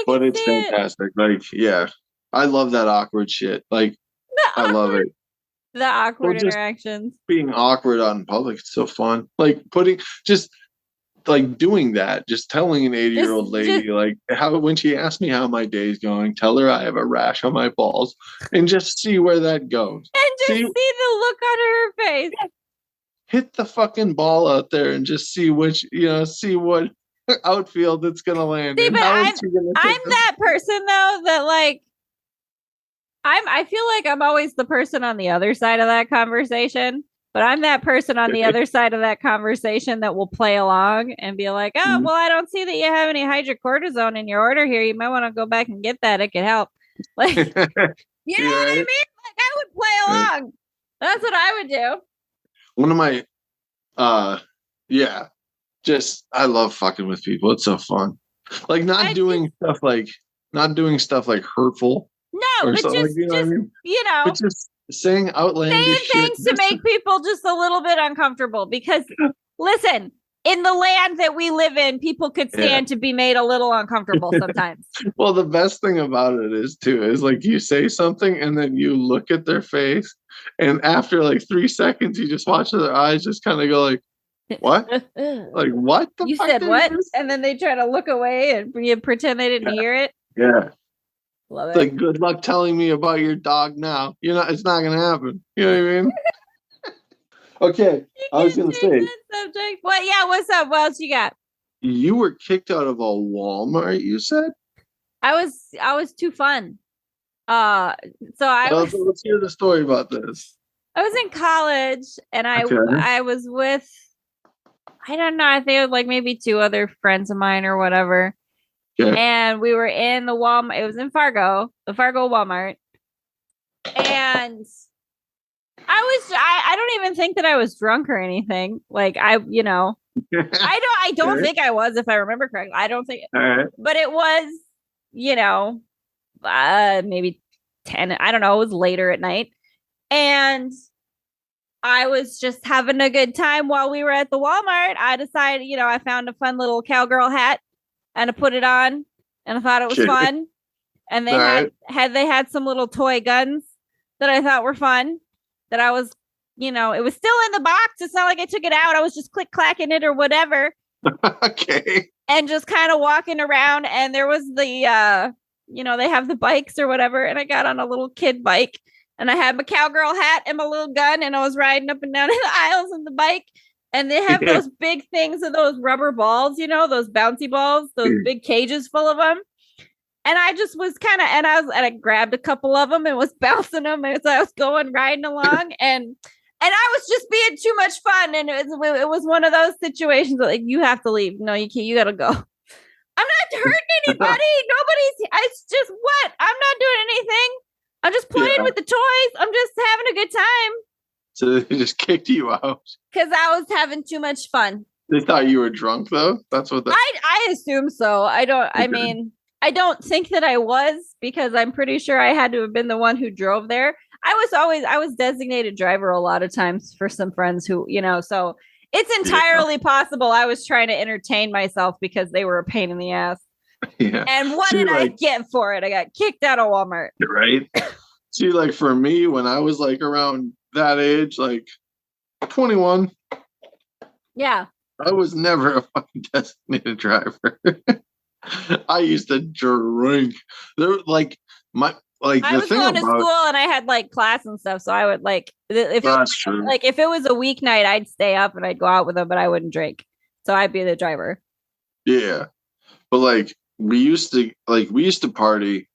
But it's fantastic. Like, yeah. I love that awkward shit. Like, I love it. The awkward interactions. Being awkward out in public, it's so fun. Like doing that, just telling an 80-year-old lady, like when she asks me how my day's going, tell her I have a rash on my balls and just see where that goes. And just see the look on her face. Hit the fucking ball out there and just see what outfield it's gonna land in. I'm that person though that like I feel like I'm always the person on the other side of that conversation. But I'm that person on the other side of that conversation that will play along and be like, oh, well, I don't see that you have any hydrocortisone in your order here. You might want to go back and get that. It could help. Like, you know what I mean? Like, I would play along. That's what I would do. One of my, I love fucking with people. It's so fun. Like not doing stuff like hurtful. No, but but just saying outlandish things to make people just a little bit uncomfortable because listen, in the land that we live in, people could stand to be made a little uncomfortable sometimes. Well, the best thing about it is like you say something and then you look at their face and after like 3 seconds you just watch their eyes just kind of go like, what? Like what the you fuck said what? And then they try to look away and pretend they didn't hear it. Yeah. Love it's like, good luck telling me about your dog now. It's not gonna happen. You know what I mean? Okay. I was gonna say subject. What? Yeah, what's up? What else you got? You were kicked out of a Walmart, you said? I was too fun. Let's hear the story about this. I was in college and I was with, I don't know, I think it was like maybe 2 other friends of mine or whatever. Okay. And we were in the Walmart. It was in Fargo, the Fargo Walmart. And I don't even think that I was drunk or anything. Like I don't think I was, if I remember correctly. I don't think, but it was, maybe 10. I don't know. It was later at night. And I was just having a good time while we were at the Walmart. I decided, I found a fun little cowgirl hat and I put it on and I thought it was fun. And they had some little toy guns that I thought were fun that I was, it was still in the box. It's not like I took it out. I was just click clacking it or whatever. Okay. And just kind of walking around. And there was the, they have the bikes or whatever. And I got on a little kid bike and I had my cowgirl hat and my little gun. And I was riding up and down the aisles on the bike. And they have those big things of those rubber balls, those bouncy balls, those big cages full of them. And I just was kind of, and I grabbed a couple of them and was bouncing them as I was riding along. And I was just being too much fun. And it was one of those situations like, you have to leave. No, you can't. You got to go. I'm not hurting anybody. It's just what? I'm not doing anything. I'm just playing with the toys. I'm just having a good time. So they just kicked you out because I was having too much fun. They thought you were drunk, though. That's what I assume so. I don't think that I was because I'm pretty sure I had to have been the one who drove there. I was designated driver a lot of times for some friends who, so it's entirely possible I was trying to entertain myself because they were a pain in the ass. Yeah. And what did I get for it? I got kicked out of Walmart. Right. See, like for me, when I was like around that age, like 21. Yeah. I was never a fucking designated driver. I used to drink. There, I was going to school and I had like class and stuff, so I would if it was a weeknight, I'd stay up and I'd go out with them, but I wouldn't drink, so I'd be the driver. Yeah, but we used to party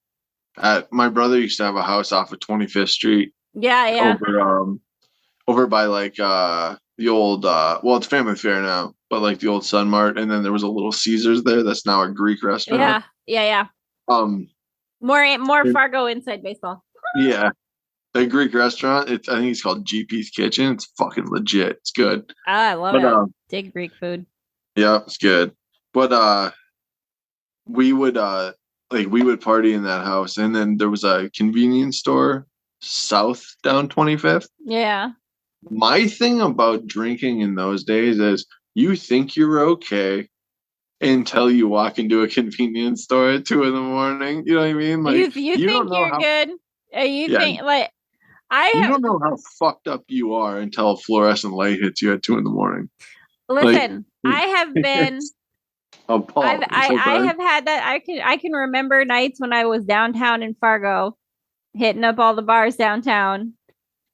at my brother used to have a house off of 25th Street. Yeah. Over over by like the old well, it's Family Fair now, but like the old Sun Mart, and then there was a Little Caesars there that's now a Greek restaurant. Yeah. Um, more Fargo inside baseball. Yeah, the Greek restaurant. I think it's called GP's Kitchen. It's fucking legit. It's good. I love it. Dig Greek food. Yeah, it's good. But we would we would party in that house, and then there was a convenience store south down 25th. Yeah. My thing about drinking in those days is you think you're okay until you walk into a convenience store at 2 a.m. You know what I mean? Like you think you're good. Think like you don't know how fucked up you are until a fluorescent light hits you at 2 a.m. Listen, I have been appalled. I have had that. I can remember nights when I was downtown in Fargo, hitting up all the bars downtown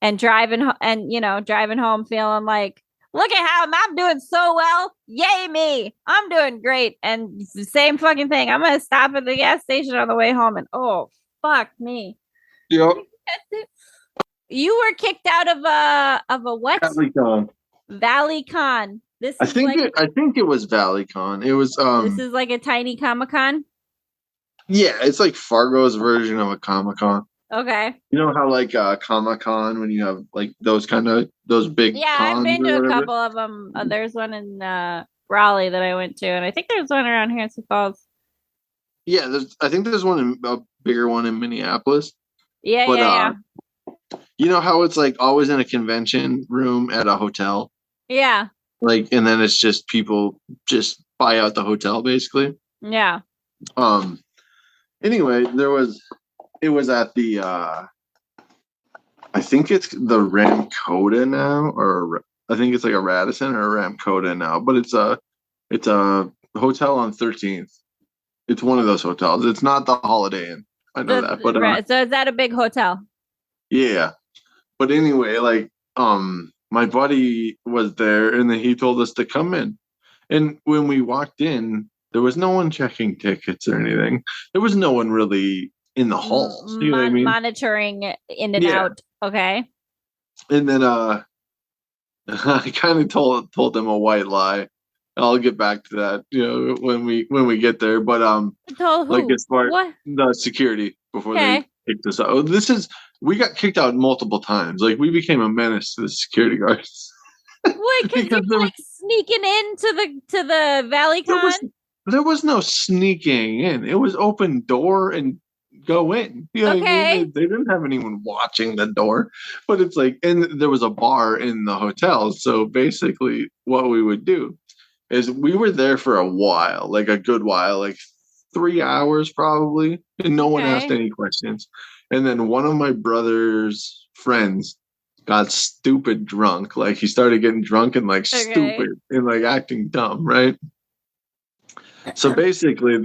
and driving home feeling like, look at how I'm doing so well. Yay me. I'm doing great. And it's the same fucking thing. I'm going to stop at the gas station on the way home and oh, fuck me. Yep. You were kicked out of a what? ValleyCon. I think it was ValleyCon. It was this is like a tiny Comic-Con? Yeah, it's like Fargo's version of a Comic-Con. Okay. You know how like Comic-Con when you have like those big I've been to a couple of them. There's one in Raleigh that I went to, and I think there's one around here in Sioux Falls. Yeah, I think there's a bigger one in Minneapolis. Yeah. You know how it's like always in a convention room at a hotel? Yeah. Like, and then it's just people just buy out the hotel basically. Yeah. Anyway, it was at the I think it's the Ramkota now, or I think it's like a Radisson or a Ramkota now, but it's a hotel on 13th. It's one of those hotels. It's not the Holiday Inn. I know that, but so is that a big hotel? Yeah, but anyway, like my buddy was there, and then he told us to come in, and when we walked in, there was no one checking tickets or anything. There was no one really in the halls. You know what I mean? Monitoring in and out. Okay. And then I kind of told them a white lie. I'll get back to that, when we get there. But like as far the security before they kicked us out. We got kicked out multiple times. Like we became a menace to the security guards. Wait, because you like sneaking into the ValleyCon? There was no sneaking in. It was open door and go in. You know what I mean? They didn't have anyone watching the door. But it's like, and there was a bar in the hotel. So basically what we would do is we were there for a while, like a good while, like 3 hours probably. And no one asked any questions. And then one of my brother's friends got stupid drunk. Like he started getting drunk and like stupid and like acting dumb, right? So basically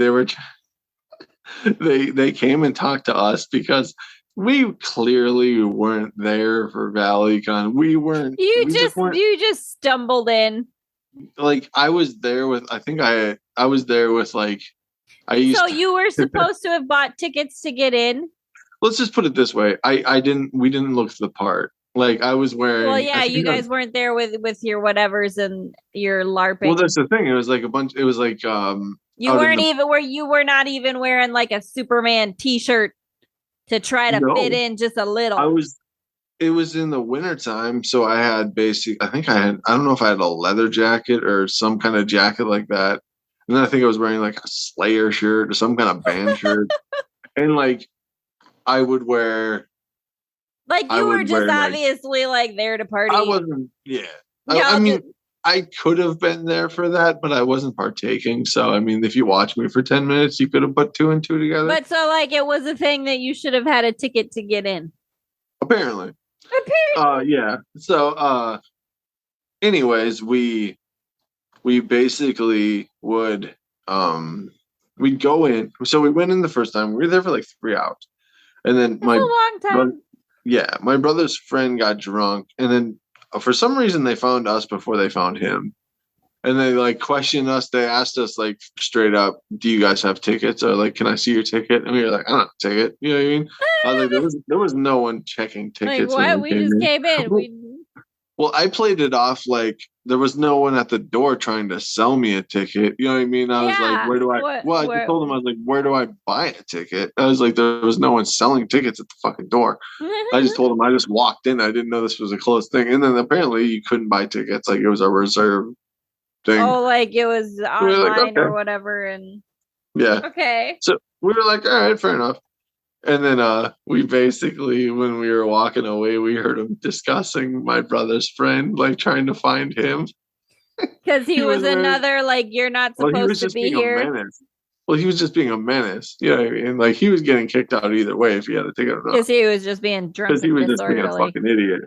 they came and talked to us because we clearly weren't there for ValleyCon. We weren't. You just stumbled in. Like I was there with. I think I was there with like. So you were supposed to have bought tickets to get in. Let's just put it this way. I didn't. We didn't look the part. Like I was wearing. Well, yeah, you guys weren't there with your whatevers and your LARPing. Well, that's the thing. It was like a bunch. It was like You were not even wearing like a Superman t-shirt to try to fit in just a little. It was in the wintertime, so I had I don't know if I had a leather jacket or some kind of jacket like that. And then I think I was wearing like a Slayer shirt or some kind of band shirt. And like I would wear like you were just obviously like there to party. I wasn't, yeah. I mean, I could have been there for that, but I wasn't partaking. So, I mean, if you watch me for 10 minutes, you could have put 2 and 2 together. But so, like, it was a thing that you should have had a ticket to get in. Apparently. Yeah. So, anyways, we basically would, we'd go in. So we went in the first time. We were there for like 3 hours. And then That's a long time. My brother's friend got drunk, and then for some reason they found us before they found him, and they like questioned us. They asked us like straight up, "Do you guys have tickets?" Or like, "Can I see your ticket?" And we were like, "I don't have a ticket." You know what I mean? I was like, there was no one checking tickets. Like what? We just came in. Well, I played it off like there was no one at the door trying to sell me a ticket. You know what I mean? I was like, where do I? Well, I told him, I was like, where do I buy a ticket? I was like, there was no one selling tickets at the fucking door. I just told him I just walked in. I didn't know this was a closed thing. And then apparently you couldn't buy tickets. Like it was a reserve thing. Oh, like it was online or whatever. And yeah. Okay. So we were like, all right, fair enough. And then we basically, when we were walking away, we heard him discussing my brother's friend, like trying to find him. Because he was another, like, you're not supposed to be here. Well, he was just being a menace. You know what I mean? Like, he was getting kicked out either way if he had a ticket or not. Because he was just being drunk. Because he was just being a fucking idiot.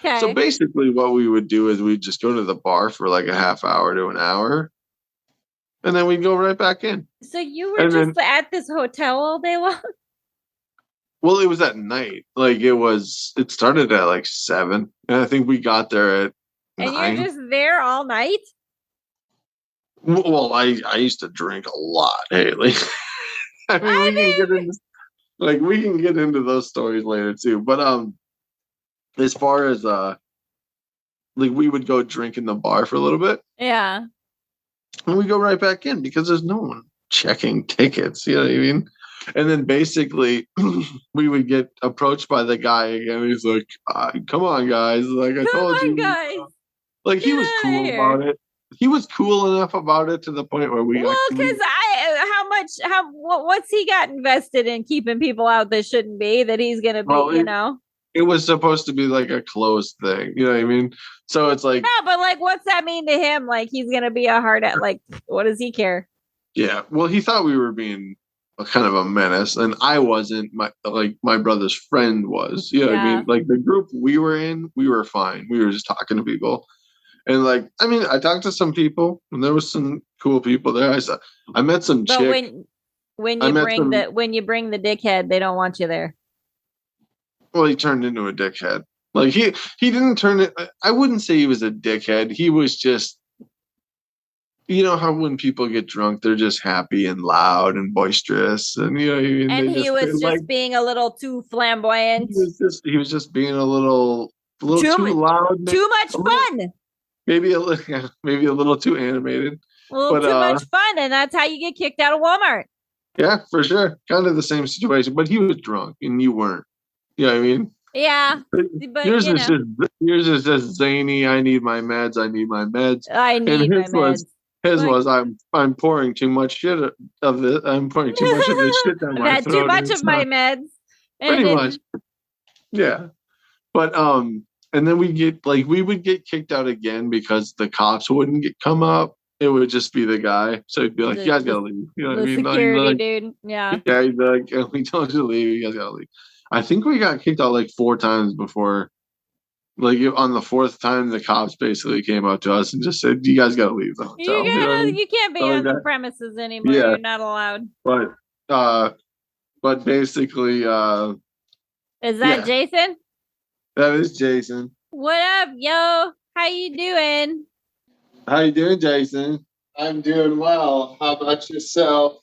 Okay. So basically what we would do is we'd just go to the bar for like a half hour to an hour. And then we'd go right back in. So you were just at this hotel all day long? Well, it was at night. Like it started at like 7. And I think we got there at 9. And you're just there all night? Well, I used to drink a lot, Haleigh. We can get into those stories later too. But as far as like we would go drink in the bar for a little bit. Yeah. And we go right back in because there's no one checking tickets. You know what I mean? And then basically we would get approached by the guy again. He's like, come on, guys. Like I told you. Guys. Like he was cool about it. He was cool enough about it to the point where we. Well, because what's he got invested in keeping people out that shouldn't be, that he's going to be, It was supposed to be like a closed thing. You know what I mean? So it's like. No, but like, what's that mean to him? Like he's going to be a hard at, like, what does he care? Yeah. Well, he thought we were being kind of a menace, and I wasn't. My brother's friend was. You know what I mean? Like the group we were in, we were fine. We were just talking to people, and like I talked to some people, and there was some cool people there. I met some chick. But when you bring the dickhead, they don't want you there. Well, he turned into a dickhead. Like he didn't turn it. I wouldn't say he was a dickhead. He was just. You know how when people get drunk, they're just happy and loud and boisterous, and you know. And he was just being a little too flamboyant. He was just being a little too loud. Too much fun. Maybe a little too animated. A little too much fun, and that's how you get kicked out of Walmart. Yeah, for sure. Kind of the same situation, but he was drunk and you weren't. You know what I mean? Yeah, but yours is just zany. I need my meds. I need my meds. I need my meds. His was I'm pouring too much shit of this. I'm pouring too much of this shit down my throat. Too much of my meds. Pretty much. Yeah. But and then we would get kicked out again because the cops wouldn't come up. It would just be the guy. So he'd be like, you guys gotta leave. You know what I mean? Security dude. Yeah. Yeah, he'd be like, we told you to leave, you guys gotta leave. I think we got kicked out like 4 times before. Like on the 4th time, the cops basically came up to us and just said, "You guys got to leave the hotel. You can't be on the premises anymore. Yeah. You're not allowed." But basically, is that Jason? That is Jason. What up, yo? How you doing? How you doing, Jason? I'm doing well. How about yourself?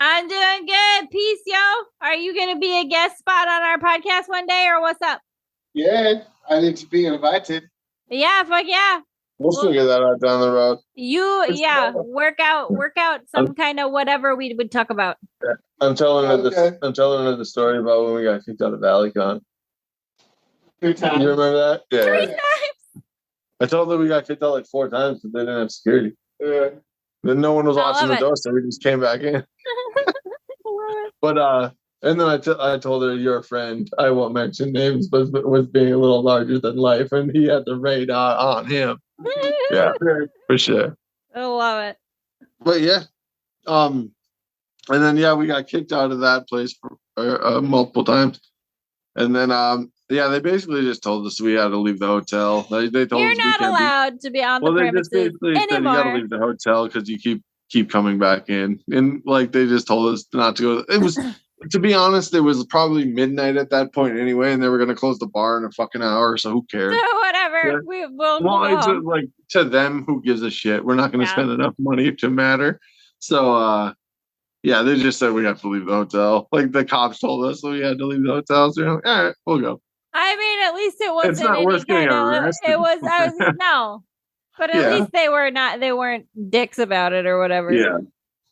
I'm doing good. Peace, yo. Are you gonna be a guest spot on our podcast one day, or what's up? Yeah, I need to be invited. Yeah, fuck yeah. We'll figure that out down the road. Work out some kind of whatever we would talk about. Yeah. I'm telling her the story about when we got kicked out of ValleyCon. 3 times. You remember that? Yeah. 3 times. I told her we got kicked out like 4 times because they didn't have security. Yeah. Then no one was watching the door, so we just came back in. But and then I told her your friend, I won't mention names, but was being a little larger than life, and he had the raid on him. Yeah, for sure. I love it. But yeah, and then we got kicked out of that place for multiple times, and then they basically just told us we had to leave the hotel. They told you're us not allowed to be on the premises they just basically said you got to leave the hotel because you keep coming back in, and like they just told us not to go. It was. To be honest, it was probably midnight at that point anyway, and they were going to close the bar in a fucking hour, so who cares? So whatever. Yeah. It's like to them, who gives a shit? We're not going to spend enough money to matter. So, they just said we have to leave the hotel. Like the cops told us, so we had to leave the hotel. So we're like, all right, we'll go. I mean, at least it wasn't It's not any worth getting kind of. arrested. It was. I was no, but at least they were not. They weren't dicks about it or whatever. Yeah,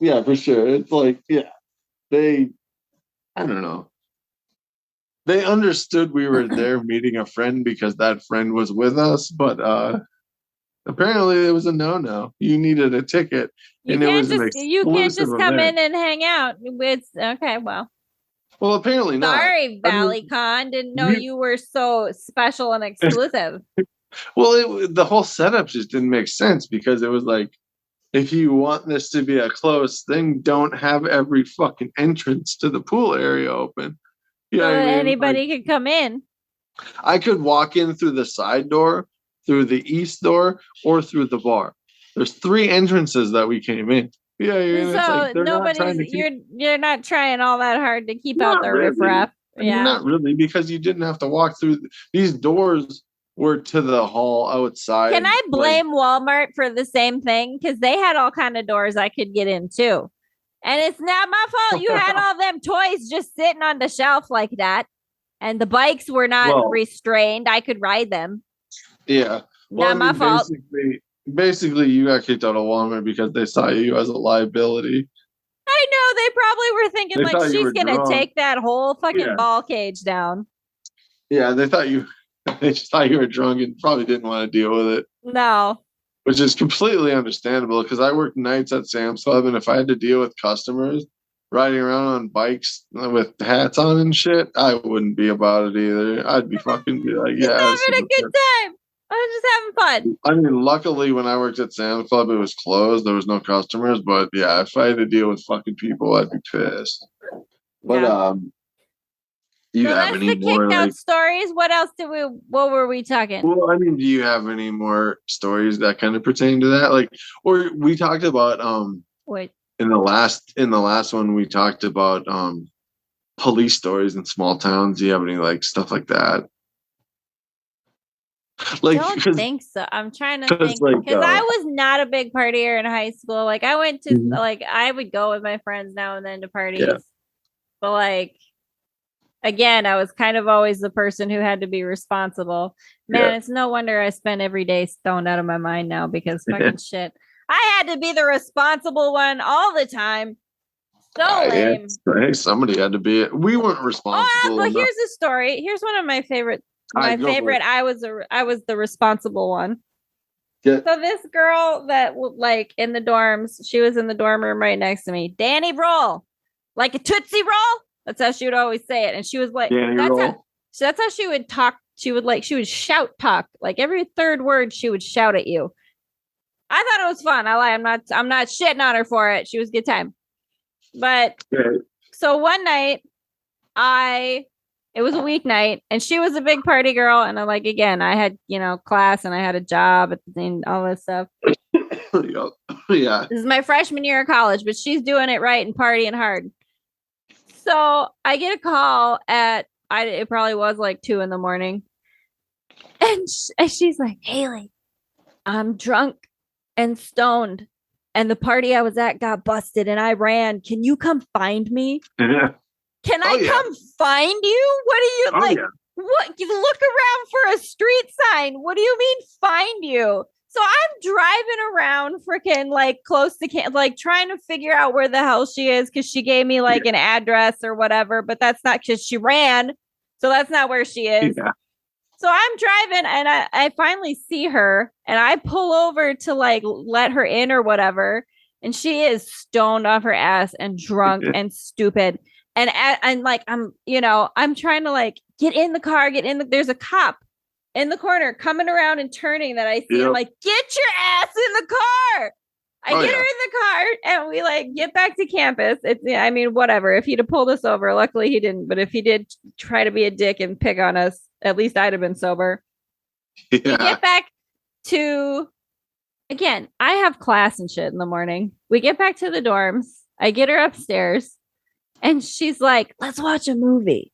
yeah, for sure. It's like, yeah, they. I don't know. They understood we were there meeting a friend because that friend was with us, but apparently it was a no. You needed a ticket, and it was an exclusive come event. in and hang out. It's okay. Well, apparently not. Sorry, ValleyCon. Didn't know you were so special and exclusive. Well, the whole setup just didn't make sense because it was like, if you want this to be a closed thing, don't have every fucking entrance to the pool area open. So anybody could come in. I could walk in through the side door, through the east door, or through the bar. There's 3 entrances that we came in. Yeah, so you're not trying all that hard to keep out the riffraff. Yeah, not really, because you didn't have to walk through these doors. Were to the hall outside. Can I blame Walmart for the same thing? Because they had all kind of doors I could get in too. And it's not my fault. You had all them toys just sitting on the shelf like that. And the bikes were not restrained. I could ride them. Yeah. Not my fault. Basically, you got kicked out of Walmart because they saw you as a liability. I know. They probably were thinking, like, she's going to take that whole fucking ball cage down. Yeah, they just thought you were drunk and probably didn't want to deal with it. No. Which is completely understandable because I worked nights at Sam's Club, and if I had to deal with customers riding around on bikes with hats on and shit, I wouldn't be about it either. I'd be fucking like, yeah. Having a good time. I was just having fun. I mean, luckily when I worked at Sam's Club, it was closed. There was no customers. But yeah, if I had to deal with fucking people, I'd be pissed. But so that's the kicked out stories. What else what were we talking? Well, I mean, do you have any more stories that kind of pertain to that? Like, or we talked about wait. In the last one we talked about police stories in small towns. Do you have any like stuff like that? Like, I don't think so. I'm trying to think because I was not a big partier in high school. Like I went to like I would go with my friends now and then to parties, but like. Again, I was kind of always the person who had to be responsible. Man, it's no wonder I spend every day stoned out of my mind now because fucking shit. I had to be the responsible one all the time. So lame. Hey, somebody had to be it. We weren't responsible. But here's a story. Here's one of my favorite. I was the responsible one. Yeah. So this girl that like in the dorms, she was in the dorm room right next to me. Danny Roll, like a Tootsie Roll. That's how she would always say it. And she was like, that's how she would talk. She would shout talk. Like every third word she would shout at you. I thought it was fun. I'm not shitting on her for it. She was a good time. But so one night it was a weeknight and she was a big party girl. And I'm like, again, I had, class and I had a job and all this stuff. Yeah. This is my freshman year of college, but she's doing it right and partying hard. So I get a call it probably was like 2 a.m. And she's like, Haleigh, I'm drunk and stoned and the party I was at got busted and I ran. Can you come find me? Yeah. Can I come find you? What do you What? You look around for a street sign. What do you mean find you? So I'm driving around freaking like close to like trying to figure out where the hell she is because she gave me like an address or whatever, but that's not because she ran. So that's not where she is. Yeah. So I'm driving and I finally see her and I pull over to like let her in or whatever. And she is stoned off her ass and drunk and stupid. And like, I'm trying to like get in the car, there's a cop in the corner coming around and turning that I see. I'm like, get your ass in the car. I get her in the car and we like get back to campus. Whatever. If he'd have pulled us over, luckily he didn't. But if he did try to be a dick and pick on us, at least I'd have been sober. Yeah. We get back to, again, I have class and shit in the morning. We get back to the dorms. I get her upstairs and she's like, let's watch a movie.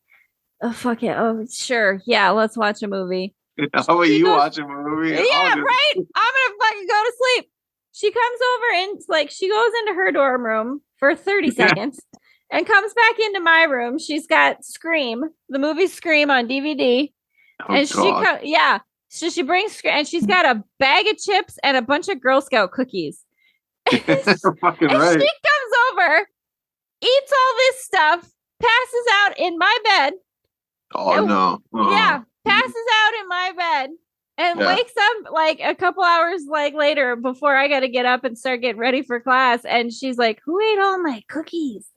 Oh, fuck it. Oh, sure. Yeah, let's watch a movie. How about you watch a movie? Yeah, right. I'm gonna fucking go to sleep. She comes over and like she goes into her dorm room for 30 seconds and comes back into my room. She's got Scream, the movie Scream on DVD. And so she brings, and she's got a bag of chips and a bunch of Girl Scout cookies. Fucking and right. she comes over, eats all this stuff, passes out in my bed. Oh, no. Yeah, passes out in my bed and wakes up like a couple hours later before I got to get up and start getting ready for class. And she's like, who ate all my cookies?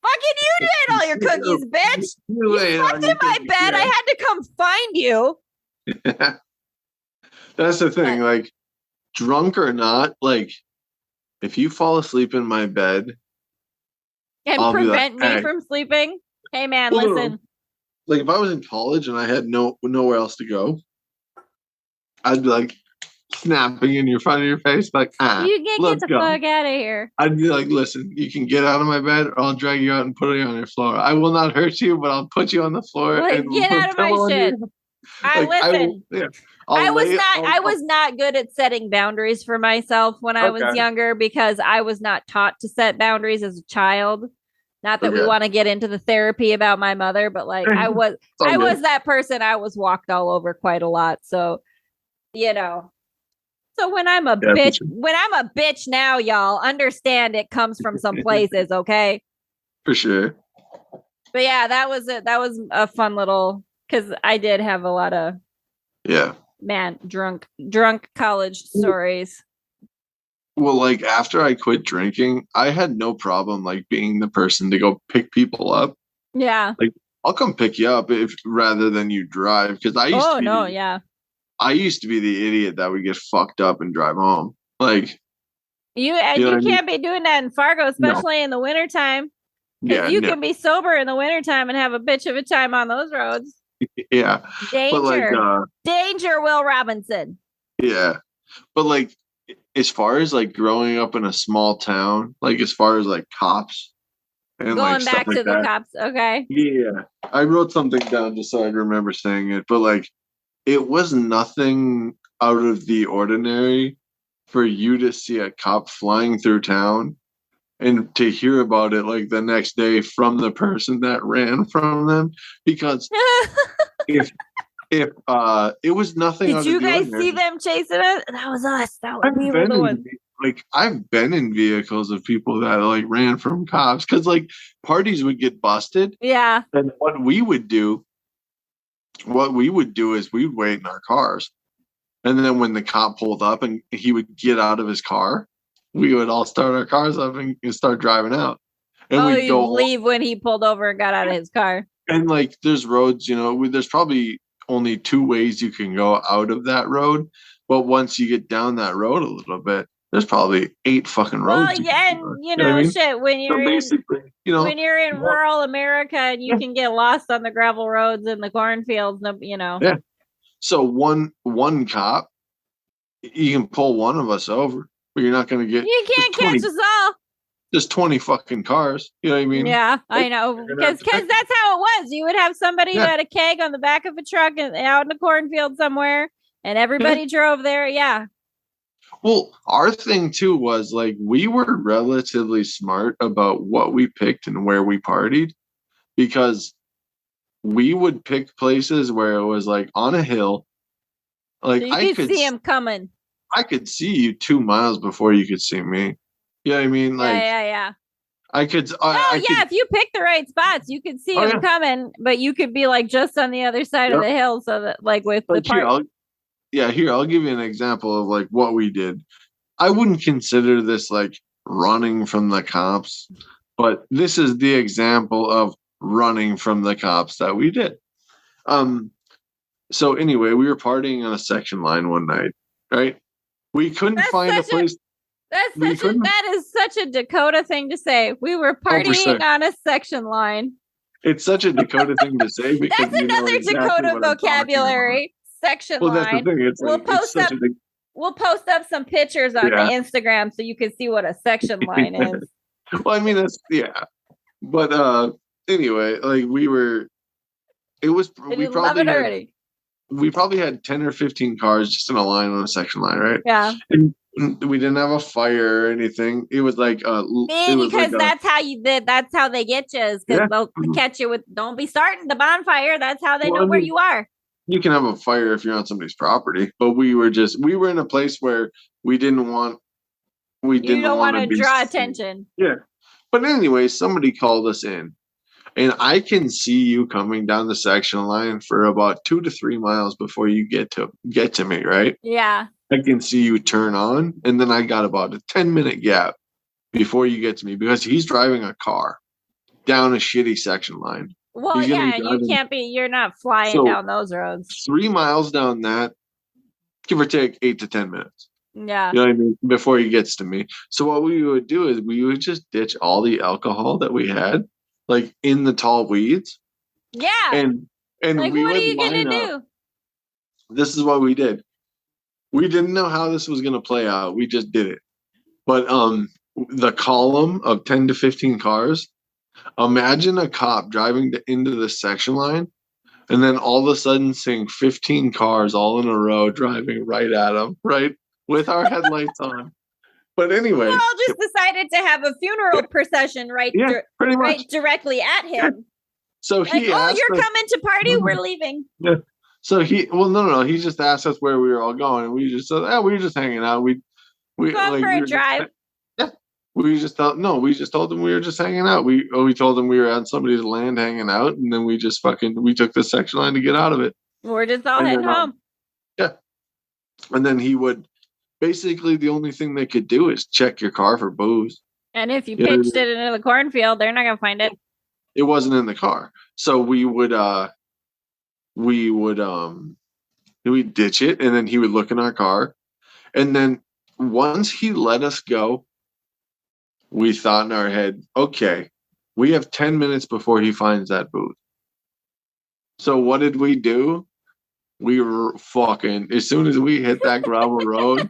Fucking you ate all your cookies, bitch. You slept in my bed. I had to come find you. That's the thing. Like, drunk or not, like, if you fall asleep in my bed and I'll prevent me from sleeping, hey, man, listen. Like, if I was in college and I had nowhere else to go, I'd be like snapping in your front of your face, like, you can get the fuck out of here. I'd be like, listen, you can get out of my bed, or I'll drag you out and put you on your floor. I will not hurt you, but I'll put you on the floor. And get out of my shit. I was not good at setting boundaries for myself when I was younger because I was not taught to set boundaries as a child. Not that we want to get into the therapy about my mother, but like I was that person. I was walked all over quite a lot. So, so when I'm a bitch now, y'all understand it comes from some places. Okay. For sure. But yeah, that was it. That was a fun little, cause I did have a lot of, drunk college stories. Well, like after I quit drinking, I had no problem like being the person to go pick people up. Yeah. Like I'll come pick you up rather than you drive. Cause I used to be the idiot that would get fucked up and drive home. Like you can't be doing that in Fargo, especially in the wintertime. Because you can be sober in the wintertime and have a bitch of a time on those roads. Yeah. Danger. Danger, Will Robinson. Yeah. But like as far as like growing up in a small town, like as far as like cops and going back to the cops, okay. Yeah. I wrote something down just so I remember saying it, but like it was nothing out of the ordinary for you to see a cop flying through town and to hear about it like the next day from the person that ran from them, because if it was nothing. Did you guys see them chasing us? That was us. We were the ones. Like I've been in vehicles of people that like ran from cops because like parties would get busted. Yeah. And what we would do is we'd wait in our cars, and then when the cop pulled up and he would get out of his car, we would all start our cars up and start driving out. And we'd go leave when he pulled over and got out of his car. And like there's roads, there's probably only 2 ways you can go out of that road, but once you get down that road a little bit, there's probably 8 fucking roads. Well, yeah, and shit, when you're when you're in rural America and you can get lost on the gravel roads and the cornfields, Yeah. So one cop, you can pull one of us over, but you're not going to get. You can't catch us all. There's 20 fucking cars. You know what I mean? Yeah, I know. Because that's how it was. You would have somebody who had a keg on the back of a truck and out in the cornfield somewhere, and everybody drove there. Yeah. Well, our thing too was like we were relatively smart about what we picked and where we partied, because we would pick places where it was like on a hill. Like so you could see him coming. I could see you 2 miles before you could see me. You know what I mean? Like, yeah. I could. If you pick the right spots, you could see him coming, but you could be like just on the other side of the hill, so that like with the park. Here, I'll give you an example of like what we did. I wouldn't consider this like running from the cops, but this is the example of running from the cops that we did. So anyway, we were partying on a section line one night, right? We couldn't find a place. That is such a Dakota thing to say. We were partying on a section line. It's such a Dakota thing to say because that's another Dakota vocabulary. Section line. That's the thing. It's we'll post up some pictures on the Instagram so you can see what a section line is. Well, I mean but anyway, like we probably had 10 or 15 cars just in a line on a section line, right? Yeah. And we didn't have a fire or anything. It was like that's how they get you, is because they'll catch you with, don't be starting the bonfire. That's how they know where you are. You can have a fire if you're on somebody's property, but we were in a place where we didn't want to draw attention. Yeah. But anyway, somebody called us in, and I can see you coming down the section line for about 2 to 3 miles before you get to me, right? Yeah. I can see you turn on, and then I got about a 10-minute gap before you get to me because he's driving a car down a shitty section line. Well, yeah, and you're not flying down those roads. 3 miles down that, give or take 8 to 10 minutes. Yeah. You know what I mean? Before he gets to me. So what we would do is we would just ditch all the alcohol that we had, like in the tall weeds. Yeah. And like, we what would are you going to do? This is what we did. We didn't know how this was going to play out. We just did it. But the column of 10 to 15 cars, imagine a cop driving into the section line and then all of a sudden seeing 15 cars all in a row driving right at him, right? With our headlights on. But anyway. We all just decided to have a funeral procession pretty much. Directly at him. Yeah. So like, he asked you're coming to party? We're leaving. Yeah. So no. He just asked us where we were all going. And we just said, we were just hanging out. We go for a drive. We just told him we were just hanging out. We told him we were on somebody's land hanging out, and then we just we took the section line to get out of it. We're just all heading home. Yeah. And then he would basically the only thing they could do is check your car for booze. And if you pitched it into the cornfield, they're not gonna find it. It wasn't in the car. So we'd ditch it, and then he would look in our car. And then once he let us go, we thought in our head, okay, we have 10 minutes before he finds that booth. So what did we do? We were as soon as we hit that gravel road,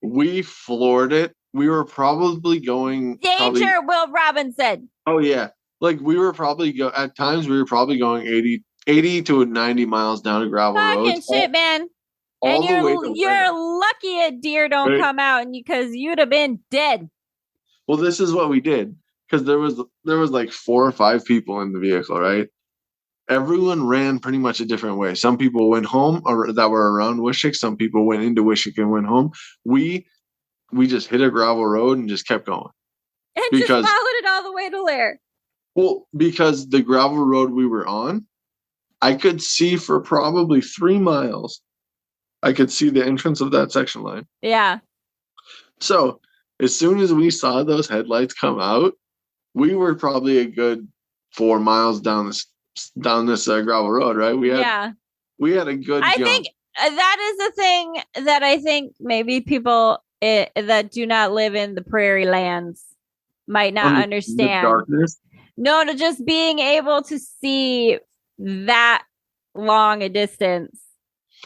we floored it. We were probably going... Danger, Will Robinson. Oh, yeah. Like, we were probably... At times, we were probably going 80 to 90 miles down a gravel road. Fucking shit, man. And you're lucky a deer don't come out because you'd have been dead. Well, this is what we did, because there was like 4 or 5 people in the vehicle, right? Everyone ran pretty much a different way. Some people went home that were around Wishick. Some people went into Wishick and went home. We just hit a gravel road and just kept going. And just followed it all the way to Lair. Well, because the gravel road we were on, I could see for probably 3 miles. I could see the entrance of that section line. Yeah. So as soon as we saw those headlights come out, we were probably a good 4 miles down this gravel road, right? We had a good jump. Think that is the thing that I think maybe people that do not live in the prairie lands might not understand. The darkness? No, to just being able to see that long a distance.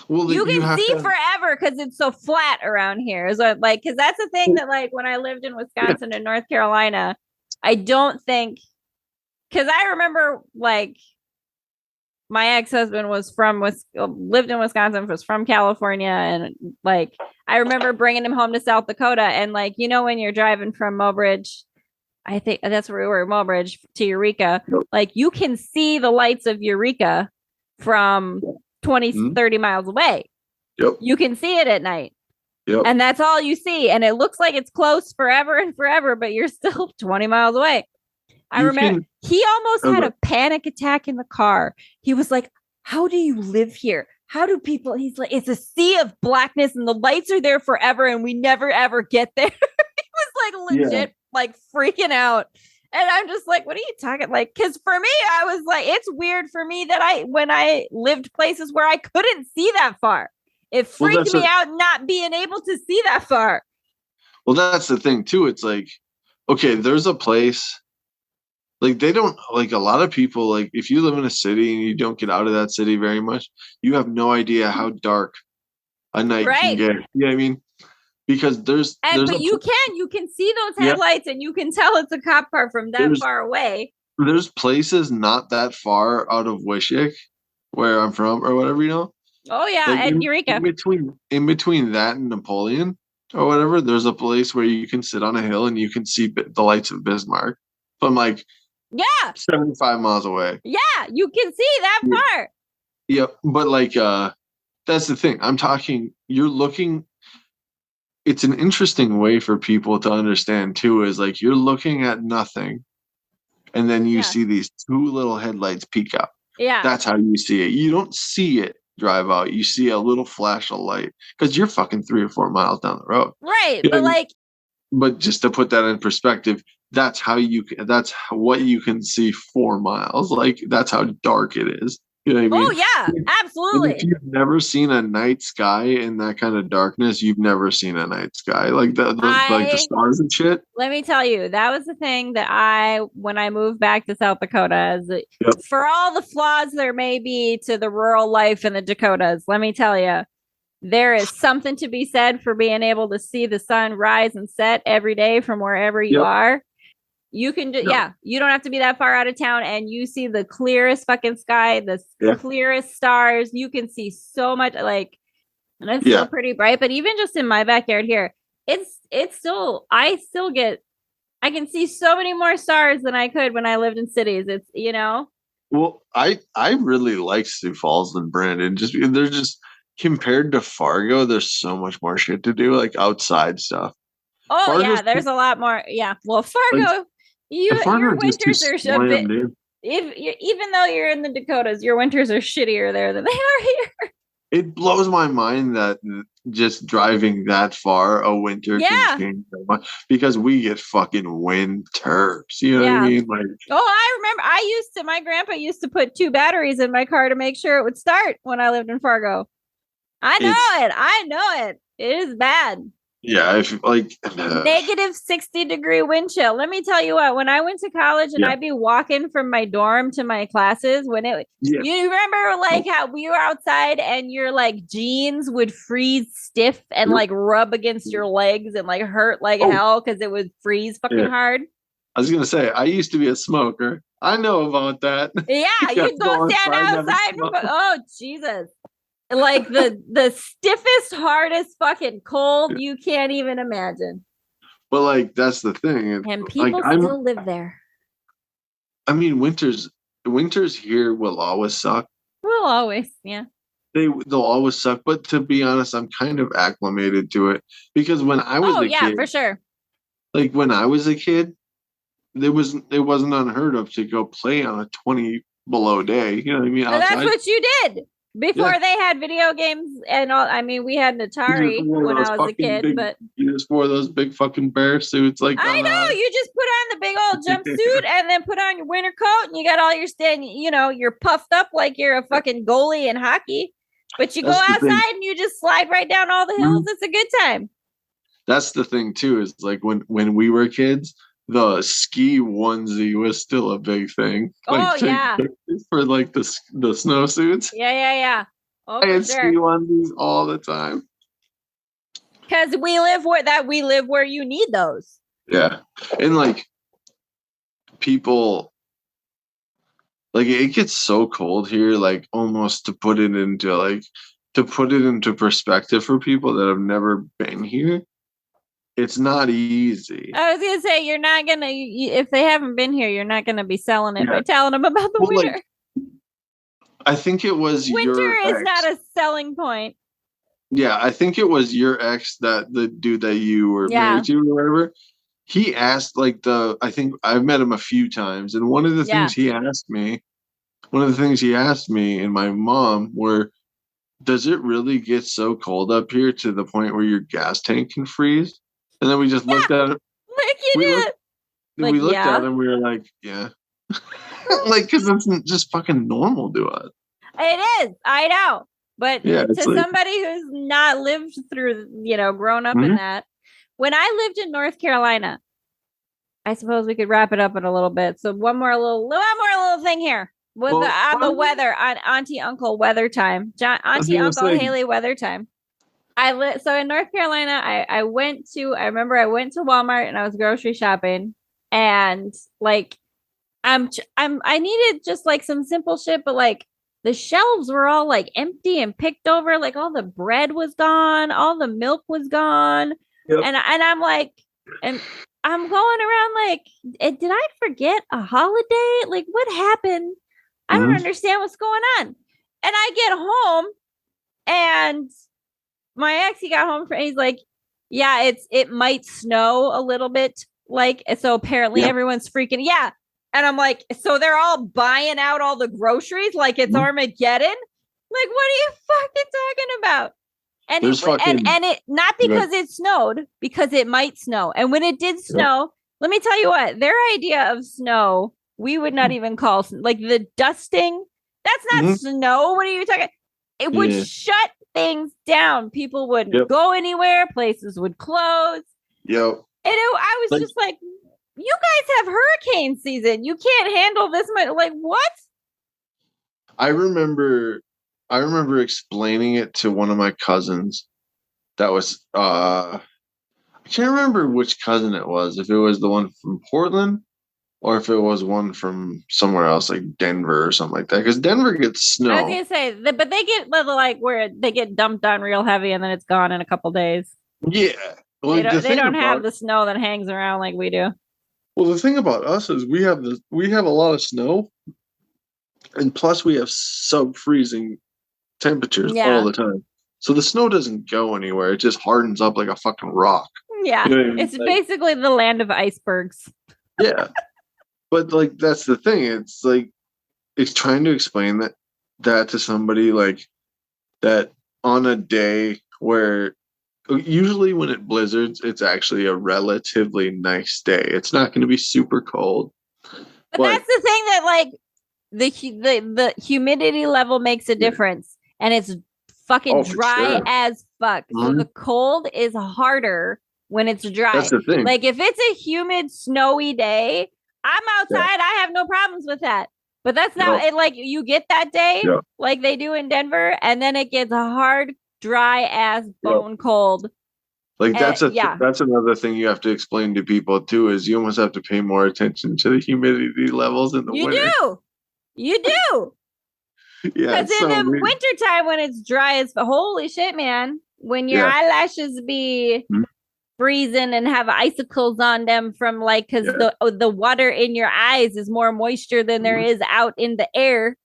Well, you can see forever because it's so flat around here. So, because that's the thing that, when I lived in Wisconsin and North Carolina, I don't think, because I remember, my ex-husband lived in Wisconsin, was from California, and I remember bringing him home to South Dakota, and when you're driving from Mobridge, I think that's where we were, Mobridge to Eureka, you can see the lights of Eureka from 20, 30 miles away. Yep. You can see it at night. Yep. And that's all you see. And it looks like it's close forever and forever, but you're still 20 miles away. I remember he almost had a panic attack in the car. He was like, how do you live here? How do people? He's like, it's a sea of blackness and the lights are there forever and we never ever get there. He was legit freaking out. And I'm just like, what are you talking? Because for me, I was like, it's weird for me that when I lived places where I couldn't see that far. It freaked me out not being able to see that far. Well, that's the thing too. It's okay, there's a place, they don't, a lot of people, if you live in a city and you don't get out of that city very much, you have no idea how dark a night can get. You know what I mean? Because you can see those headlights and you can tell it's a cop car from that far away. There's places not that far out of Wishick, where I'm from, or whatever, Oh yeah, at Eureka. In between that and Napoleon or whatever, there's a place where you can sit on a hill and you can see the lights of Bismarck from 75 miles away. Yeah, you can see that far. Yep. But like, that's the thing. I'm talking, you're looking, it's an interesting way for people to understand too, is like you're looking at nothing and then you see these two little headlights peek up. Yeah. That's how you see it. You don't see it drive out. You see a little flash of light because you're fucking 3 or 4 miles down the road. Right. You know But like, but just to put that in perspective, that's what you can see 4 miles. Like that's how dark it is. You know what I mean? oh yeah, absolutely. And if you've never seen a night sky in that kind of darkness, you've never seen a night sky like like the stars and shit. Let me tell you, that was the thing that when I moved back to South Dakota, for all the flaws there may be to the rural life in the Dakotas, let me tell you, there is something to be said for being able to see the sun rise and set every day from wherever you are. You can you don't have to be that far out of town and you see the clearest fucking sky, the clearest stars. You can see so much, like, and it's still pretty bright, but even just in my backyard here, it's still, I can see so many more stars than I could when I lived in cities. It's, you know. Well, I really like Sioux Falls and Brandon. They're just compared to Fargo, there's so much more shit to do, like outside stuff. Oh Fargo's there's a lot more. Yeah. Well, Fargo, your winters are a bit. Even though you're in the Dakotas, your winters are shittier there than they are here. It blows my mind that just driving that far a winter can change so much because we get fucking winters. You know what I mean? Like, I remember my grandpa used to put 2 batteries in my car to make sure it would start when I lived in Fargo. I know it. It is bad. Yeah, if like negative 60-degree wind chill. Let me tell you what, when I went to college and I'd be walking from my dorm to my classes, you remember like how we were outside and your like jeans would freeze stiff and like rub against your legs and like hurt like hell because it would freeze fucking hard. I was gonna say, I used to be a smoker. I know about that. Yeah, you'd go stand outside. Oh Jesus. Like the stiffest, hardest fucking cold you can't even imagine. But like that's the thing, and people still live there. I mean, winters here will always suck. Will always, yeah. They'll always suck. But to be honest, I'm kind of acclimated to it because when I was kid, for sure. Like when I was a kid, it wasn't unheard of to go play on a 20 below day. You know what I mean? That's what you did. Before they had video games and all, I mean, we had an Atari when I was a kid, but you just wore those big fucking bear suits. Like I know, you just put on the big old jumpsuit and then put on your winter coat and you got all your you're puffed up like you're a fucking goalie in hockey, but you go outside and you just slide right down all the hills. It's a good time. That's the thing too, is like when we were kids, the ski onesie was still a big thing. Like, for like the snowsuits. Yeah. I had ski onesies all the time. Because we live where you need those. Yeah, and like people, like it gets so cold here. Like almost to put it into perspective for people that have never been here. It's not easy. I was gonna say you're not gonna if they haven't been here, you're not gonna be selling it by telling them about the winter. Like, I think it was winter is not a selling point. Yeah, I think it was your ex, that the dude that you were married to or whatever. He asked I think I've met him a few times, and one of the things he asked me and my mom were, does it really get so cold up here to the point where your gas tank can freeze? And then we just looked at it. Like you did. We looked at him. We were like, yeah. Like, because it's just fucking normal to us. It is. I know. But to somebody who's not lived through, grown up in that. When I lived in North Carolina, I suppose we could wrap it up in a little bit. So one more little thing here. With the weather, on Auntie Uncle weather time. Auntie Uncle Haleigh weather time. So in North Carolina, I remember I went to Walmart and I was grocery shopping, and like I needed just like some simple shit, but like the shelves were all like empty and picked over, like all the bread was gone, all the milk was gone. Yep. And I'm like, and I'm going around like, did I forget a holiday? Like what happened? I don't understand what's going on. And I get home and my ex, he got home from, he's like, yeah, it might snow a little bit. Like, so apparently everyone's freaking, yeah. And I'm like, so they're all buying out all the groceries like it's Armageddon? Like, what are you fucking talking about? And it not because it snowed, because it might snow. And when it did snow, let me tell you what, their idea of snow, we would not even call like the dusting. That's not snow. What are you talking? It would shut things down. People wouldn't go anywhere. Places would close. Yep. And I was just like, you guys have hurricane season. You can't handle this much. Like, what? I remember explaining it to one of my cousins. That was I can't remember which cousin it was, if it was the one from Portland or if it was one from somewhere else, like Denver or something like that. Because Denver gets snow. I was gonna say, but they get like where they get dumped on real heavy and then it's gone in a couple days. Yeah, well, they don't have the snow that hangs around like we do. Well, the thing about us is we have a lot of snow, and plus we have sub-freezing temperatures all the time. So the snow doesn't go anywhere. It just hardens up like a fucking rock. Yeah, you know what I mean? It's basically the land of icebergs. Yeah. But like that's the thing. It's like it's trying to explain that to somebody like that on a day where usually when it blizzards, it's actually a relatively nice day. It's not going to be super cold. But that's the thing that like the humidity level makes a difference, and it's fucking dry as fuck. So the cold is harder when it's dry. That's the thing. Like if it's a humid, snowy day, I'm outside. I have no problems with that. But that's not it. Like you get that day, like they do in Denver, and then it gets a hard, dry ass bone cold. Like that's another thing you have to explain to people too. Is you almost have to pay more attention to the humidity levels in the winter. You do. Yeah, because in the wintertime when it's dry as holy shit, man. When your eyelashes be freezing and have icicles on them from like because the water in your eyes is more moisture than there is out in the air.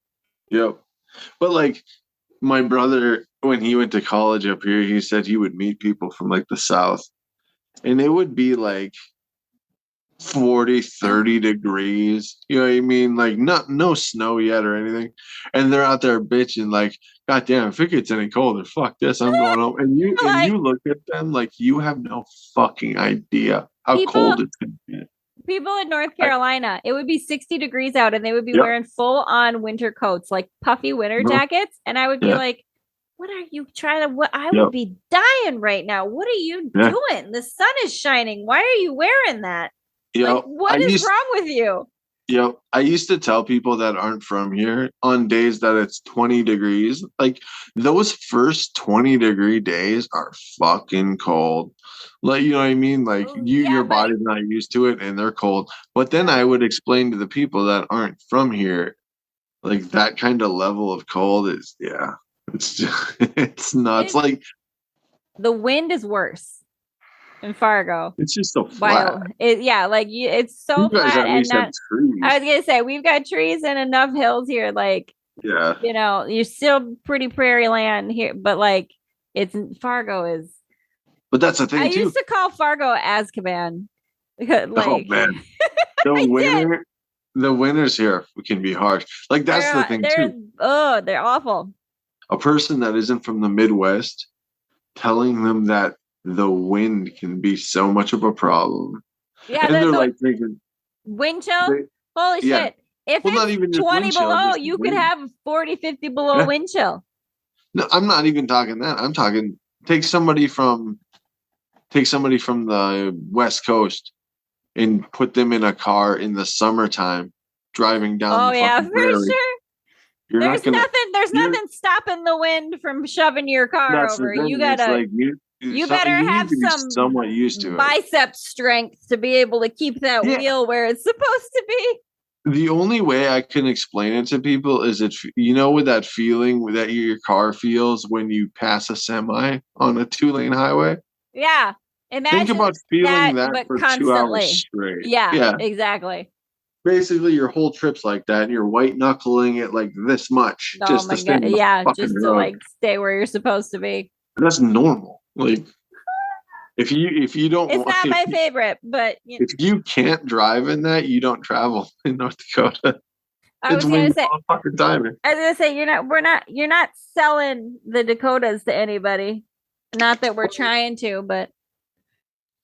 Yep. But like my brother, when he went to college up here, he said he would meet people from like the South and it would be like 40, 30 degrees. You know what I mean? Like no snow yet or anything. And they're out there bitching like, God damn, if it gets any colder, fuck this, I'm going home. And you look at them like you have no fucking idea how cold it's going to be. People in North Carolina, it would be 60 degrees out and they would be wearing full on winter coats, like puffy winter jackets. And I would be like, what are you trying to, I would be dying right now. What are you doing? The sun is shining. Why are you wearing that? Like, what is wrong with you? I used to tell people that aren't from here on days that it's 20 degrees. Like those first 20-degree days are fucking cold. Like, you know what I mean? Like your body's not used to it and they're cold. But then I would explain to the people that aren't from here, like that kind of level of cold is, it's just, it's nuts. Like the wind is worse. In Fargo, it's just so flat. It's so flat and not. I was gonna say we've got trees and enough hills here. Like, you know, you're still pretty prairie land here, but like, Fargo is. But that's the thing I too. used to call Fargo Azkaban because, like, oh man, the winters here can be harsh. Like that's the thing too. Oh, they're awful. A person that isn't from the Midwest telling them that the wind can be so much of a problem. Yeah, and they're like thinking wind chill. Holy shit. If it's not even 20 below, you could have 40, 50 below wind chill. No, I'm not even talking that. I'm talking take somebody from the West Coast and put them in a car in the summertime driving down the fucking prairie. For sure. There's nothing stopping the wind from shoving your car over. You gotta you better have some somewhat used to bicep strength to be able to keep that wheel where it's supposed to be. The only way I can explain it to people is with that feeling that your car feels when you pass a semi on a 2-lane highway. Yeah. Think about feeling that for constantly. 2 hours straight. Yeah, exactly. basically your whole trip's like that, and you're white knuckling it like this much just to stay on the fucking just to road. like stay where you're supposed to be. That's normal. Like if you don't, it's not my favorite, but if you can't drive in that, you don't travel in North Dakota. I was gonna say, fucking timing. I was gonna say you're not selling the Dakotas to anybody. Not that we're trying to, but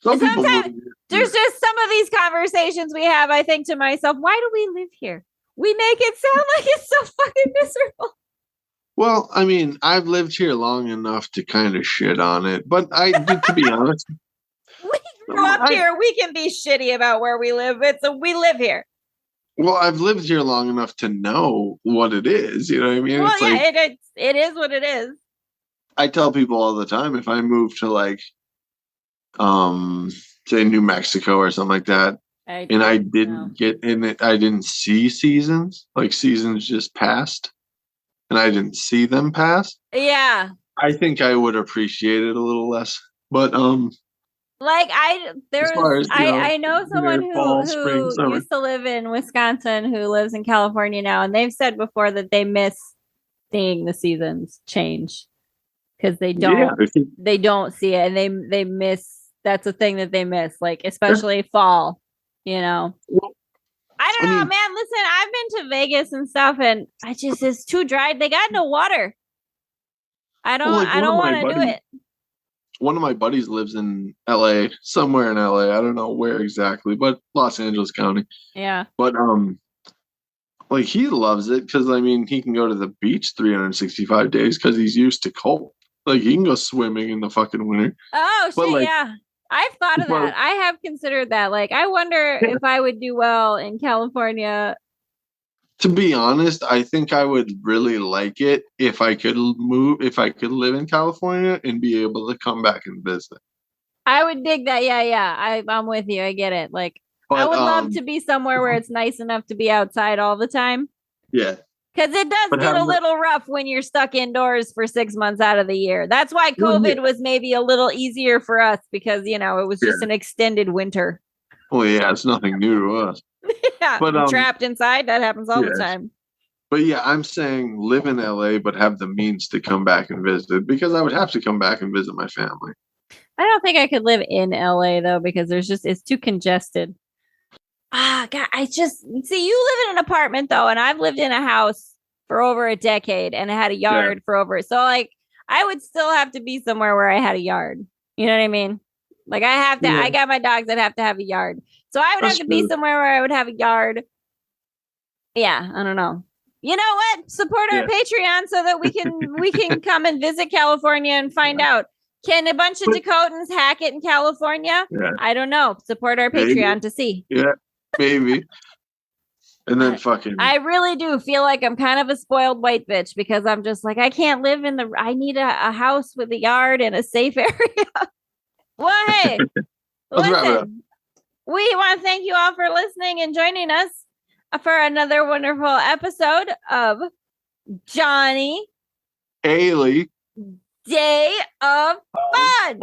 sometimes there's just some of these conversations we have. I think to myself, why do we live here? We make it sound like it's so fucking miserable. Well, I mean, I've lived here long enough to kind of shit on it, but to be honest, we grew up here. We can be shitty about where we live. We live here. Well, I've lived here long enough to know what it is. You know what I mean? Well, it is what it is. I tell people all the time, if I move to like, say New Mexico or something like that, and I didn't get in it, I didn't see seasons. Like seasons just passed, and I didn't see them pass. Yeah. I think I would appreciate it a little less. But like I know someone who used to live in Wisconsin who lives in California now, and they've said before that they miss seeing the seasons change because they don't see it, and they miss. That's a thing that they miss, like especially fall. You know. I don't know, man. Listen, I've been to Vegas and stuff, and it's too dry. They got no water. I don't want to do it. One of my buddies lives in LA, somewhere in LA. I don't know where exactly, but Los Angeles County. Yeah. But like he loves it because I mean he can go to the beach 365 days because he's used to cold. Like he can go swimming in the fucking winter. Oh shit, like, yeah. I've thought of that. I have considered that. Like I wonder if I would do well in California. To be honest, I think I would really like it if I could live in California and be able to come back and visit. I would dig that. Yeah. I'm with you. I get it. Like, but, I would love to be somewhere where it's nice enough to be outside all the time. Yeah. Because it does get a little rough when you're stuck indoors for 6 months out of the year. That's why COVID was maybe a little easier for us because, it was just an extended winter. Well, yeah, it's nothing new to us. Yeah, but trapped inside, that happens all the time. But yeah, I'm saying live in LA, but have the means to come back and visit because I would have to come back and visit my family. I don't think I could live in LA though because it's too congested. God, you live in an apartment though, and I've lived in a house for over a decade and I had a yard for over. So like, I would still have to be somewhere where I had a yard. You know what I mean? Like I have to. Yeah. I got my dogs that have to have a yard. So I would have to be somewhere where I would have a yard. Yeah, I don't know. You know what? Support our Patreon so that we can come and visit California and find out. Can a bunch of Dakotans hack it in California? Yeah. I don't know. Support our Patreon to see. Yeah, maybe. And then I really do feel like I'm kind of a spoiled white bitch because I'm just like, I can't live I need a house with a yard and a safe area. Well, hey, listen. We want to thank you all for listening and joining us for another wonderful episode of Jonny Haleigh Day of Fun.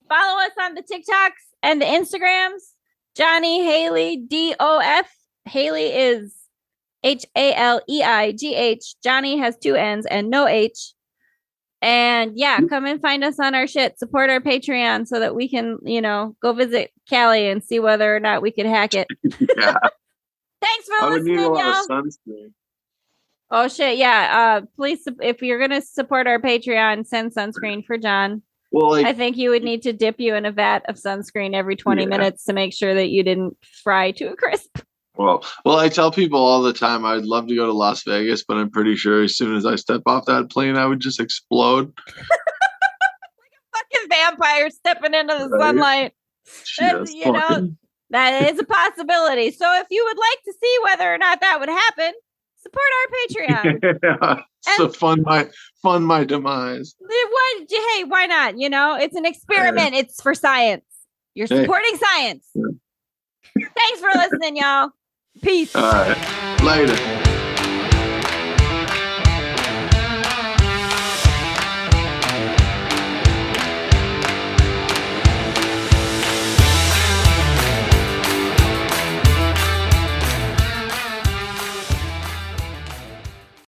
Follow us on the TikToks and the Instagrams. Jonny Haleigh, DOF. Haleigh is HALEIGH. Jonny has 2 N's and no H. And yeah, come and find us on our shit. Support our Patreon so that we can, go visit Cali and see whether or not we could hack it. Yeah. Thanks for listening, y'all. Of sunscreen. Oh shit, yeah. Please, if you're gonna support our Patreon, send sunscreen for John. Well, I think you would need to dip you in a vat of sunscreen every 20 minutes to make sure that you didn't fry to a crisp. Well, I tell people all the time I'd love to go to Las Vegas, but I'm pretty sure as soon as I step off that plane, I would just explode. Like a fucking vampire stepping into the sunlight. That is a possibility. So if you would like to see whether or not that would happen, support our Patreon. So fund my demise. Hey, why not? It's an experiment. It's for science. You're supporting science. Thanks for listening, y'all. Peace. All right. Later.